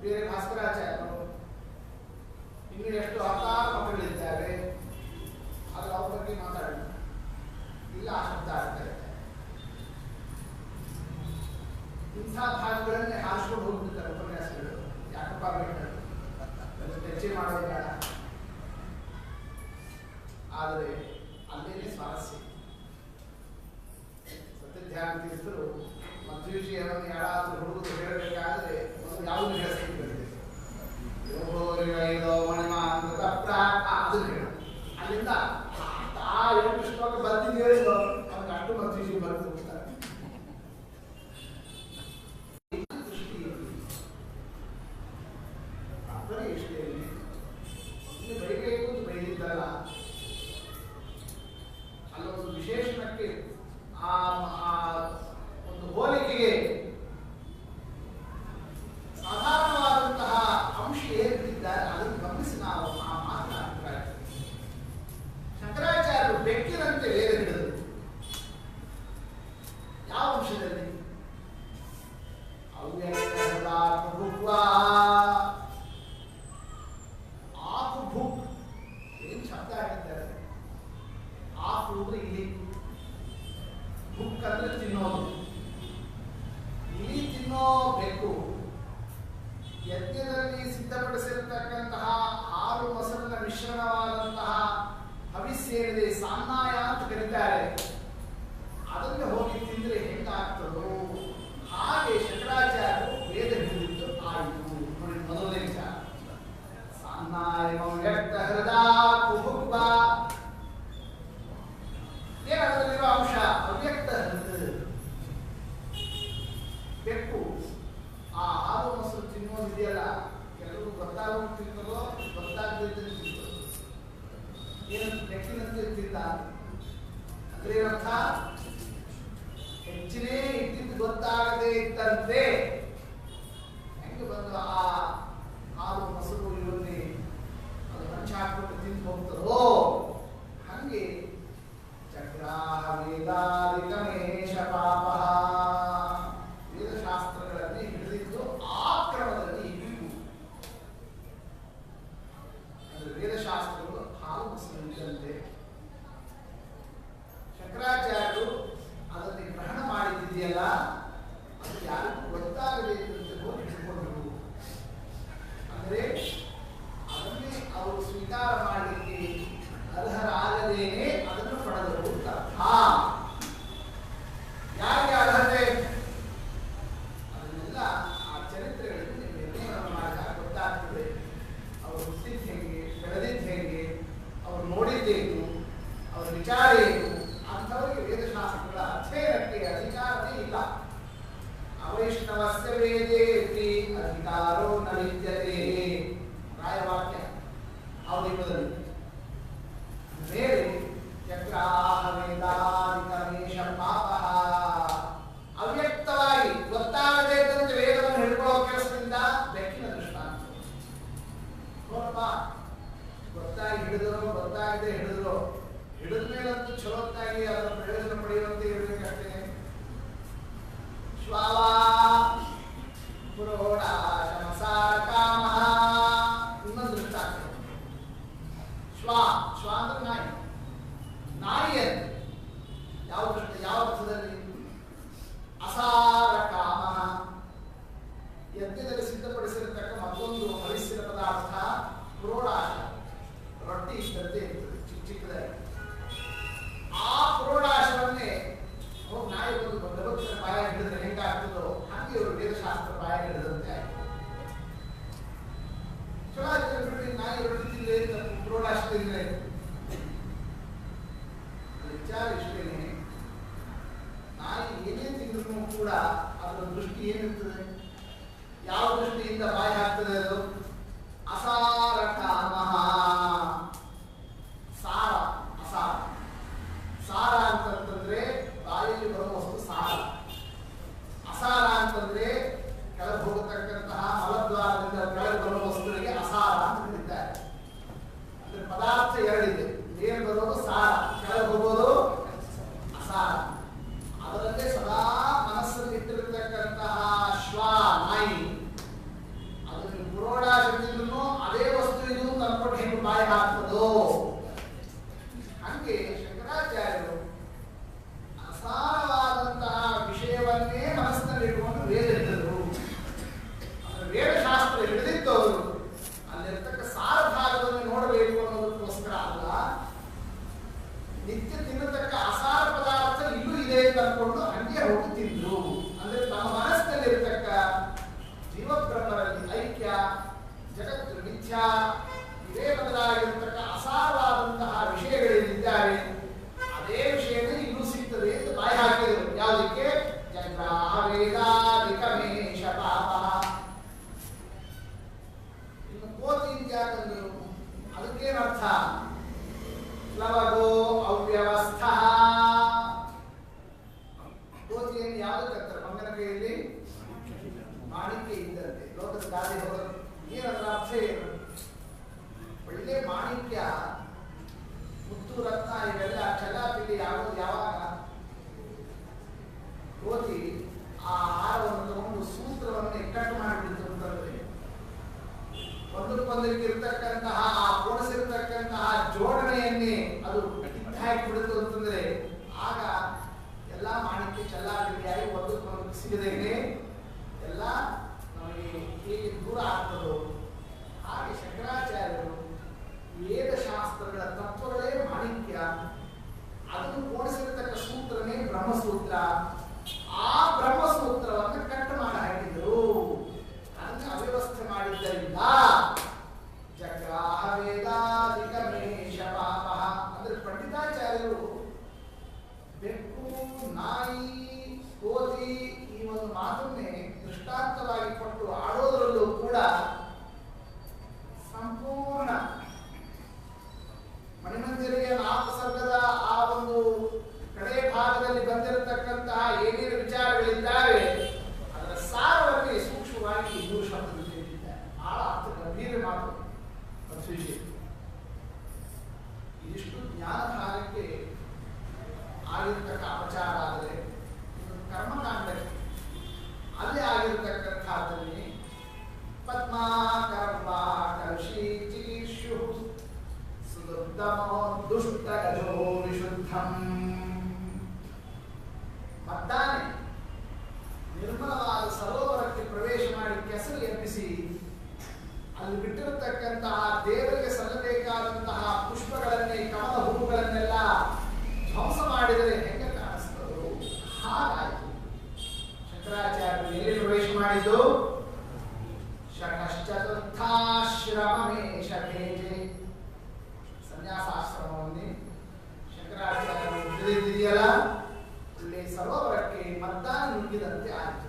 ಬೇರೆ ಭಾಸ್ಕರಾಚಾರ್ಯರು, ಇನ್ನೂ ಎಷ್ಟು ಹತ್ತಾರು ಮಕ್ಕಳಿದ್ದಾರೆ, ಆದರೆ ಅವ್ರ ಬಗ್ಗೆ ಮಾತಾಡಿ ಇಲ್ಲ ಆ ಶಬ್ದ ಆಗ್ತಾ ಇದೆ. ಇಂಥ ಭಾಗಗಳನ್ನೇ ಹಾರಿಸ್ಕೊಂಡು ಹೋಗ್ಬಿಡ್ತಾರೆ ಉಪನ್ಯಾಸಗಳು. ಯಾಕಪ್ಪ ಬೇಕು ಚರ್ಚೆ ಮಾಡೋದು ಬೇಡ. ಆದರೆ ಅಲ್ಲೇನೆ ಸ್ವಾರಸ್ಯ. ಸತ್ಯಧ್ಯಾನ ತೀರ್ಥರು ಮಧ್ಯ ವಿಷಯವನ್ನು ಯಾರಾದರೂ ಹುಡುಗರು ಹೇಳಬೇಕಾದ್ರೆ ಒಂದು ಯಾವುದು ಹೇಳಿಸ್ತಿದ್ದಾರೆ ಅದನ್ನು ಹೇಳ. ಅಲ್ಲಿಂದ ಆ 8 ಶ್ಲೋಕ ಬರ್ತಿದ್ದು ಹೇಳಿದ್ರು ಅವ್ರಿಗೆ ಅಷ್ಟು ಮಧ್ಯ ವಿಷಯ ಬರೆದು ಹೋಗ್ತಾರೆ. ಬೈಬೇಕು ಬೈದಿದ್ದಲ್ಲ, ಅಲ್ಲೊಂದು ವಿಶೇಷಣಕ್ಕೆ ಆ ಒಂದು ಹೋಲಿಕೆಗೆ ಸಾಧಾರಣವಾದಂತಹ ಅಂಶ ಏನಿದ್ದಾರೆ ಅದನ್ನು ಗಮನಿಸಿ ನಾವು ಆ ಮಾತನಾಡ್ತಾ ಶಂಕರಾಚಾರ್ಯರು ಬೆಕ್ಕಿನಂತೆ ವೇದ ಹಿಡಿದರು. ಯಾವ ಅಂಶದಲ್ಲಿ? ಆಕು ಏನು ಶಬ್ದ ಆಗಿದ್ದಾರೆ. ಆಕು ಅಂದ್ರೆ ಇಲಿ, ಬುಕ್ ಅಂದ್ರೆ ತಿನ್ನೋದು. ಇಲಿ ತಿನ್ನೋ ಬೆಕ್ಕು ಯಜ್ಞದಲ್ಲಿ ಸಿದ್ಧಪಡಿಸಿರತಕ್ಕಂತಹ ಹಾಲು ಮೊಸರಿನ ಮಿಶ್ರಣವಾದಂತಹ ಹವಿಸ್ಸೇನಿದೆ, ಸಾನ್ನಾಯ ಅಂತ ಕರೀತಾರೆ. ಅದನ್ನು ಹೋಗಿ ತಿಂದ್ರೆ ಹೆಂಗಾಗ್ತದೋ ಹಾಗೆ ಶಂಕರಾಚಾರ್ಯರು ವೇದ ಹಿಡಿದಿದ್ದು ಆಯಿತು. ನೋಡಿ ಮೊದಲನೇ ವಿಚಾರ ಸಾನ್ನಾಯ ವ್ಯಕ್ತ ಹೃದಯ ಕುಹುಬ್ಬ. ಏನದರಲ್ಲಿರುವ ಅಂಶ? ಅವ್ಯಕ್ತ ಹೃದಯ. ಬೆಕ್ಕು ಆ ಹಾಲು ಮೊಸರು ತಿನ್ನೋದಿದೆಯಲ್ಲ, ಕೆಲವರು ಗೊತ್ತಾಗುತ್ತಿರ್ತದೋ ಗೊತ್ತಾಗದಿದ್ದ ತಿಂತದೋ. ಏನು ಬೆಕ್ಕಿನಂತೆ ತಿಂದ ಅಂದ್ರೆ ಏನರ್ಥ? ಹೆಚ್ಚಿನೇ ಇಟ್ಟಿದ್ದು ಗೊತ್ತಾಗದೇ ಇದ್ದಂತೆ ಹೆಂಗೆ ಬಂದು ಆ ಹಾಲು ಮೊಸರು ಇವನ್ನೇ ಅದು ಹಂಚ ಹಾಕ್ಬಿಟ್ಟು ತಿಂದು ಹೋಗ್ತದೋ ಹಂಗೆ ಚಕ್ರಾಹ ವೇದಾದಿಕಮೇಶ ಪಾಪ. ವೇದಶಾಸ್ತ್ರಗಳಲ್ಲಿ ಹಿಡಿದಿದ್ದು ಆ ಕ್ರಮದಲ್ಲಿ ಇವು. ಅಂದ್ರೆ ವೇದಶಾಸ್ತ್ರಗಳು ಹಾಲು ಮೊಸರು ಇದ್ದಂತೆ ಶಂಕರಾಚಾರ್ಯರು ಅದನ್ನು ಗ್ರಹಣ ಮಾಡಿದ್ದಿದೆಯಲ್ಲ, ಅದು ಯಾರಿಗೂ ಗೊತ್ತಾಗದೇ ಇದ್ದಂತೆ ಹೋಗಿ ಹಿಡ್ಕೊಂಡ್ರು. ಅಂದರೆ ಅದನ್ನೇ ಅವರು ಸ್ವೀಕಾರ ಮಾಡಲಿಕ್ಕೆ ಅರ್ಹರಾಗದೇನೆ ಅದನ್ನು ಪಡೆದರು ಅಂತ ಅರ್ಥ. ಯಾರಿಗೆ ಅರ್ಹತೆ? ಅದನ್ನೆಲ್ಲ ಆ ಚರಿತ್ರೆಗಳಲ್ಲಿ ನಿರ್ಣಯವನ್ನು ಮಾಡಿದಾಗ ಗೊತ್ತಾಗ್ತದೆ. ಅವರು ಹುಟ್ಟಿದ್ದು ಹೇಗೆ, ಬೆಳೆದಿದ್ದು ಹೇಗೆ, ಅವರು ನೋಡಿದ್ದೇನು, ಅವರ ವಿಚಾರ ಏನು ಅಂಥವರಿಗೆ ವೇದಶಾಸ್ತ್ರಗಳ ಅಧ್ಯಯನಕ್ಕೆ ಅಧಿಕಾರವೇ ಇಲ್ಲ. ಅವೈಷ್ಣವಸ್ಯ ವೇದೇತಿ ಅಧಿಕಾರೋ ನ ವಿದ್ಯತೆ. ರಾಯವಾಕ್ಯ ಅವಧಿಪದಲ್ಲಿ ಬೇರೆ ಚಕ್ರಾಹ ವೇದಾದಿಕಮೇಶ ಪಾಪಃ. ಅವ್ಯಕ್ತವಾಗಿ ಗೊತ್ತಾಗದೇ ಇದ್ದಂತೆ ವೇದವನ್ನು ಹಿಡ್ಕೊಳ್ಳೋ ಕೆಲಸದಿಂದ ಬೆಕ್ಕಿನ ದೃಷ್ಟಾಂತ. ನೋಡಪ್ಪ, ಗೊತ್ತಾಗಿ ಹಿಡಿದ್ರು ಗೊತ್ತಾಗದೆ ಹಿಡಿದ್ರು, ಹಿಡಿದ ಮೇಲಂತೂ ಚಲೋತ್ತಾಗಿ ಅದರ ಪ್ರಯೋಜನ ಪಡೆಯುವಂತೆ ಇರಬೇಕಷ್ಟೇ. ಶ್ವಾವ ಪುರೋಡಾಶಮಸಾರ ಕಾಮಃ. ಇನ್ನೊಂದು ದೃಷ್ಟಾಂತ. ಶ್ವ ಅಂದ್ರೆ ನಾಯಿ. ನಾಯಿಯಲ್ಲಿ ಯಾವ ಅರ್ಥದಲ್ಲಿ? ಅಸಾರ ಕಾಮಃ. ಯಜ್ಞದಲ್ಲಿ ಸಿದ್ಧಪಡಿಸಿರತಕ್ಕ ಮತ್ತೊಂದು ಹರಿಸಿದ ಪದಾರ್ಥ ಪುರೋಡಾಶ. ರೊಟ್ಟಿ ಇಷ್ಟಂತೆ ಇರ್ತದೆ ಚಿಕ್ಕ ಚಿಕ್ಕದಾಗಿ. ಆ ಪುರೋಡಾಶವನ್ನೇ ಹೋಗಿ ನಾಯಿ ಒಂದು ಭಗವಂತನ ಬಾಯ ಹಿಡಿದ್ರೆ ಹೆಂಗಾಗ್ತದೋ ಹಾಗೆ ಇವರು ವೇದಶಾಸ್ತ್ರ ಬಾಯ ಹಿಡಿದಂತೆ ಆಯ್ತು. ಚಲೋ ಬಿಟ್ಟು ನಾಯಿ ರೊಟ್ಟಿ ತಿಂದ್ರೆ ಪುರೋಡಾಶ ತಿಂದ್ರೆ ವಿಚಾರ ಇಷ್ಟೇನೆ. ನಾಯಿ ಏನೇ ತಿಂದ್ರು ಕೂಡ ಅದರ ದೃಷ್ಟಿ ಏನಿರ್ತದೆ? ಯಾವ ದೃಷ್ಟಿಯಿಂದ ಬಾಯಿ ಹಾಕ್ತದೆ? ಅದು ಅಸಾರ ಕಾಮಃ. ಸಾರ ಅಸಾರ. ಸಾರ ಅಂತಂದ್ರೆ ಬಾಯಲ್ಲಿ ಬರುವ ವಸ್ತು ಸಾರ. ಅಸಾರ ಅಂತಂದ್ರೆ ಕೆಳಗೆ ಹೋಗತಕ್ಕಂತಹ ಮಲದ್ವಾರದಿಂದ ಕೆಳಗೆ ಬರುವ ವಸ್ತುವಿಗೆ ಅಸಾರ ಅಂತ ಕರೀತಾರೆ. ಅಂದ್ರೆ ಪದಾರ್ಥ ಮಿಥ್ಯಾ ಇವೇ ಬದಲಾಗಿರತಕ್ಕ ಅಸಾರವಾದಂತಹ ವಿಷಯಗಳೇನಿದ್ದಾವೆ ಅದೇ ವಿಷಯನೇ ಇನ್ನೂ ಸಿಗ್ತದೆ ಅಂತ ಬಾಯಿ ಹಾಕಿದರು. ಯಾವುದಕ್ಕೆ? ಜಗ್ರಾಹ ವೇದಾಧಿಕಮೇಶ ಪಾಪ. ಇನ್ನು ಕೋತಿ ಅಂತ ಯಾಕಂದ್ರು ಅದಕ್ಕೇನರ್ಥ? ಪ್ಲವಗೋ ಅವ್ಯವಸ್ಥ. ಕೋತಿಯನ್ನು ಯಾವುದಕ್ಕಂತಾರೆ? ಮಂಗನ ಕೈಯಲ್ಲಿ ಮಾಣಿಕ್ಯ ಇದ್ದಂತೆ ಲೋಕದ ಗಾದೆ ಹೋಗೋದು. ಏನದರ ಅರ್ಥ ಏನು? ಒಳ್ಳೆ ಮಾಣಿಕ್ಯ, ಮುತ್ತು, ರತ್ನ ಇವೆಲ್ಲ ಚಲಾಪಿಲಿ ಆಗೋದು ಯಾವಾಗ? ಕೋತಿ ಆ ಹಾರವನ್ನು ತಗೊಂಡು ಸೂತ್ರವನ್ನು ಕಟ್ ಮಾಡಿಬಿಡ್ತು ಅಂತಂದ್ರೆ ಒಂದಕ್ಕೊಂದಕ್ಕೆ ಇರ್ತಕ್ಕಂತಹ ಆ ಪೋಣಿಸಿರ್ತಕ್ಕಂತಹ ಜೋಡಣೆಯನ್ನೇ ಅದು ಹಾಕಿಬಿಡುತ್ತು ಅಂತಂದ್ರೆ ಆಗ ಎಲ್ಲ ಮಾಣಿಕ್ಯ ಚಲಾಪಿಲಿಯಾಗಿ ಒಂದಕ್ಕೊಂದಕ್ಕೆ ಸಿಗದೇನೆ ಎಲ್ಲ ನಮಗೆ ಹೇಗೆ ದೂರ ಆಗ್ತದೋ ಹಾಗೆ ಶಂಕರಾಚಾರ್ಯರು ವೇದಶಾಸ್ತ್ರಗಳ ತತ್ವಗಳೇ ಮಾಣಿಕ್ಯ, ಅದನ್ನು ಕೂಡಿಸಿರತಕ್ಕ ಸೂತ್ರನೇ ಬ್ರಹ್ಮಸೂತ್ರ. ಆ ಬ್ರಹ್ಮಸೂತ್ರವನ್ನು ಕಟ್ಟು ಮಾಡಿ ಹಾಕಿದರು. ಅದನ್ನು ಅವ್ಯವಸ್ಥೆ ಮಾಡಿದ್ದರಿಂದ ಜಗ್ರಾಹ ವೇದಾಧಿಕಮೇಶ ಪಾಪ ಅಂದ್ರೆ ಪಂಡಿತಾಚಾರ್ಯರು ಬೆಕ್ಕು, ನಾಯಿ, ಕೋತಿ ಈ ಒಂದು ಮಾತನ್ನೇ ದೃಷ್ಟಾಂತವಾಗಿ ಕೊಟ್ಟು ಆಡೋದರಲ್ಲೂ ಕೂಡ ಸಂಪೂರ್ಣ ಮಣಿಮಂಜರಿಯ ನಾಲ್ಕು ಆ ಒಂದು ಕಡೆ ಭಾಗದಲ್ಲಿ ಬಂದಿರತಕ್ಕಂತಹ ಏನೇನು ವಿಚಾರಗಳಿದ್ದಾವೆ ಅದರ ಸಾರವಾಗಿ ಸೂಕ್ಷ್ಮವಾಗಿ ಮೂರು ಶಬ್ದದಲ್ಲಿ ಹೇಳಿದ್ದಾರೆ. ಬಹಳ ಅರ್ಥ ಗಂಭೀರ ಮಾತು ವಿಷಯ. ಇದಿಷ್ಟು ಜ್ಞಾನ ಭಾಗಕ್ಕೆ ಆಗಿರ್ತಕ್ಕ ಅಪಚಾರ. ಆದರೆ ಕರ್ಮಕಾಂಡಕ್ಕೆ ಅಲ್ಲಿ ಆಗಿರತಕ್ಕಂಥದ್ದಲ್ಲಿ ಪದ್ಮಾ ಕರ್ಮ ಕಲಶಿ ಚಿಕೀರ್ಷು ಸುದುರ್ದಮೋ ದುಷ್ಟಗಜೋ ವಿಶುದ್ಧಂ. ಮದ್ದಾನೆ ನಿರ್ಮಲವಾದ ಸರೋವರಕ್ಕೆ ಪ್ರವೇಶ ಮಾಡಿ ಕೆಸರು ಎಬ್ಬಿಸಿ ಅಲ್ಲಿ ಬಿಟ್ಟಿರತಕ್ಕಂತಹ ದೇವರಿಗೆ ಸಲ್ಲಬೇಕಾದಂತಹ ಪುಷ್ಪಗಳನ್ನೇ, ಕಮಲ ಹೂವುಗಳನ್ನೆಲ್ಲ ಧ್ವಂಸ ಮಾಡಿದರೆ ಹೆಂಗೆ ಕಾಣಿಸ್ತದೋ ಹಾಗಾಯಿತು. ಶಂಕರಾಚಾರ್ಯರು ಎಲ್ಲಿ ಪ್ರವೇಶ ಮಾಡಿದ್ದು? ಷಷ್ಠಶ್ಚತುರ್ಥಾಶ್ರಮೇಶ ಭೇಜೆ ಸನ್ಯಾಸಾಶ್ರಮವನ್ನೇ ಶಂಕರಾಚಾರ್ಯರು ತಿಳಿದಿದೆಯಲ್ಲ, ಒಳ್ಳೆ ಸರೋವರಕ್ಕೆ ಮದ್ದಾನೆ ನುಗ್ಗಿದಂತೆ ಆಯಿತು.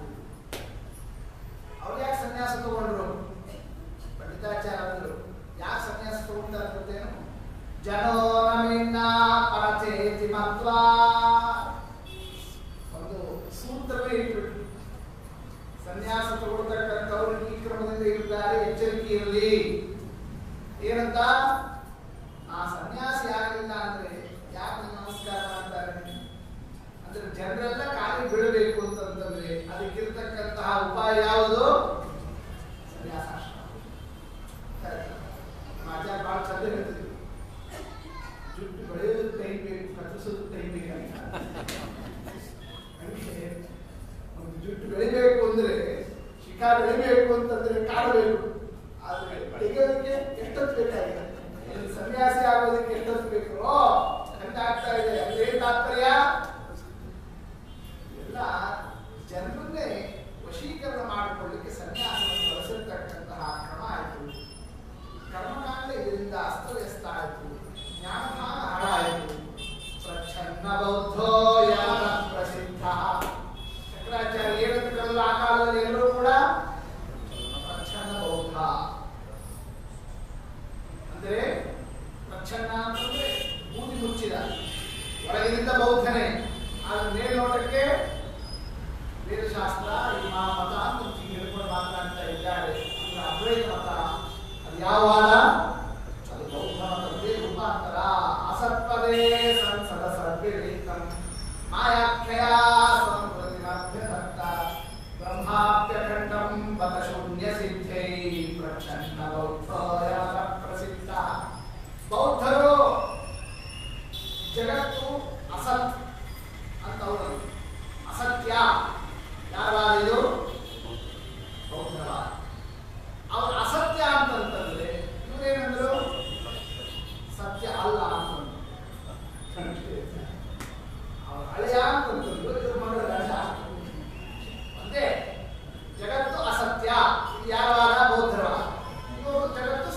ಅವ್ರು ಯಾಕೆ ಸನ್ಯಾಸ ತಗೊಂಡ್ರು? ಪಂಡಿತಾಚಾರ್ಯರು ಯಾಕೆ ಸನ್ಯಾಸ ತಗೊಂಡ್ರೆ ಗೊತ್ತೇನು? ಜನೋ ನಮಿನ್ನ ಪರಚೇತಿ ಮತ್ವಾ ಒಂದು ಸೂತ್ರವೇ ಇಟ್ಬಿಟ್ಟು ಸನ್ಯಾಸ ತಗೊಳ್ತಕ್ಕಂಥವ್ರು ಈ ಕ್ರಮದಿಂದ ಇರ್ತಾರೆ, ಎಚ್ಚರಿಕೆ ಇರಲಿ. ಏನಂತ? ಆ ಸನ್ಯಾಸಿ ಯಾರಿಲ್ಲ ಅಂದ್ರೆ ಯಾಕೆ ನಮಸ್ಕಾರ ಮಾಡ್ತಾರೆ ಅಂದ್ರೆ ಜನರೆಲ್ಲ ಕಾಲಿಗೆ ಬೀಳಬೇಕು ಅಂತಂದ್ರೆ ಅದಕ್ಕಿರ್ತಕ್ಕಂತಹ ಉಪಾಯ ಯಾವುದು? ಸನ್ಯಾಸಾಶ್ರಮ. ಆಚಾರ್ಯ ಬಹಳ ಚಂದ ಹೇಳ್ತಿದ್ರು, ಜುಟ್ಟು ಬೆಳೆಯೋದಕ್ಕೆ ಟೈಮ್ ಬೇಕು, ಕತ್ತರಿಸೋದಕ್ಕೆ ಟೈಮ್ ಬೇಕಂತ. ಒಂದು ಜುಟ್ಟು ಬೆಳಿಬೇಕು ಅಂದ್ರೆ, ಶಿಖಾ ಬೆಳಿಬೇಕು ಅಂತಂದ್ರೆ ಕಾಡಬೇಕು. ಆದ್ರೆ ತೆಗೆಯೋದಕ್ಕೆ ಎಷ್ಟೊತ್ತು ಬೇಕಾಗಿದೆ? ಸನ್ಯಾಸಿ ಆಗೋದಕ್ಕೆ ಎಷ್ಟೊತ್ತು ಬೇಕು? ಅಂತ ಆಗ್ತಾ ಇದೆ. ಅಂದ್ರೆ ಏನ್ ತಾತ್ಪರ್ಯ? ಎಲ್ಲ ಜನರನ್ನೇ ವಶೀಕರಣ ಮಾಡಿಕೊಳ್ಳಿಕ್ಕೆ ಸನ್ಯಾಸವನ್ನು ಬಳಸಿರ್ತಕ್ಕಂತಹ ಕ್ರಮ ಆಯಿತು. ಕರ್ಮಕಾಂಡ ಇದರಿಂದ ಅಸ್ತವ್ಯಸ್ತ ಆಯಿತು, ಜ್ಞಾನಭಾಗ ಹಾಳಾಯಿತು. ಪ್ರಚ್ಛನ್ನ ಬೌದ್ಧೋ ಯಾರ ಪ್ರಸಿದ್ಧ. ಶಂಕರಾಚಾರ್ಯ ಏನಂತ ಕರೆದ್ರು ಆ ಕಾಲದಲ್ಲಿ ಎಲ್ಲರೂ ಕೂಡ ಪ್ರಚ್ಛನ್ನ ಬೌದ್ಧ ಅಂದ್ರೆ, ಪ್ರಚ್ಛನ್ನ ಅಂತಂದ್ರೆ ಬೂದಿ ಮುಚ್ಚಿದ, ಒಳಗಿನಿಂದ ಬೌದ್ಧನೇ. ಆದ್ರೆ ಮೇಲ್ನೋಟಕ್ಕೆ ವೇದಶಾಸ್ತ್ರ ಈ ಮತ ಅಂತ ಹೇಳ್ಕೊಂಡು ಮಾತನಾಡ್ತಾ ಇದ್ದಾರೆ. ಅಂದ್ರೆ ಅದ್ವೈತ ಮತ. ಅದು ಯಾವ ವಾದ? ಅದು ಬೌದ್ಧ ಮತದ್ದೇ ರೂಪಾಂತರ. ಅಸತ್ಪದೇ ಸಂಸದ ಸರ್ವೇತಂ ಮಾಯಾಖ್ಯಯ ಸಂಪ್ರತಿಮಭ್ಯದತ್ತ ಬ್ರಹ್ಮಾಪ್ಯಖಂಡಂ ಬತ ಶೂನ್ಯ ಸಿದ್ಧೈ ಪ್ರಚ್ಛನ್ನ ಬೌದ್ಧೋಯ ಪ್ರಸಿದ್ಧ. ಬೌದ್ಧರು ಜಗತ್ತು ಅಸತ್ ಅಂತ ಅವರು ಅಸತ್ಯ ಯಾರವಾದ ಇದು? ಬೌದ್ಧವಾದ. ಅವ್ರು ಅಸತ್ಯ ಅಂತಂತಂದ್ರೆ ಇವರೇನಂದ್ರು? ಸತ್ಯ ಅಲ್ಲ ಅಂತಂದ್ರು. ಅವ್ರು ಹಳೆಯ ಅಂತಂದ್ರು, ಇವ್ರು ಮಾಡೋದು ಗಂಡ. ಒಂದೇ ಜಗತ್ತು ಅಸತ್ಯ. ಯಾರವಾದ? ಬೌದ್ಧವಾದ. ಇವರು ಜಗತ್ತು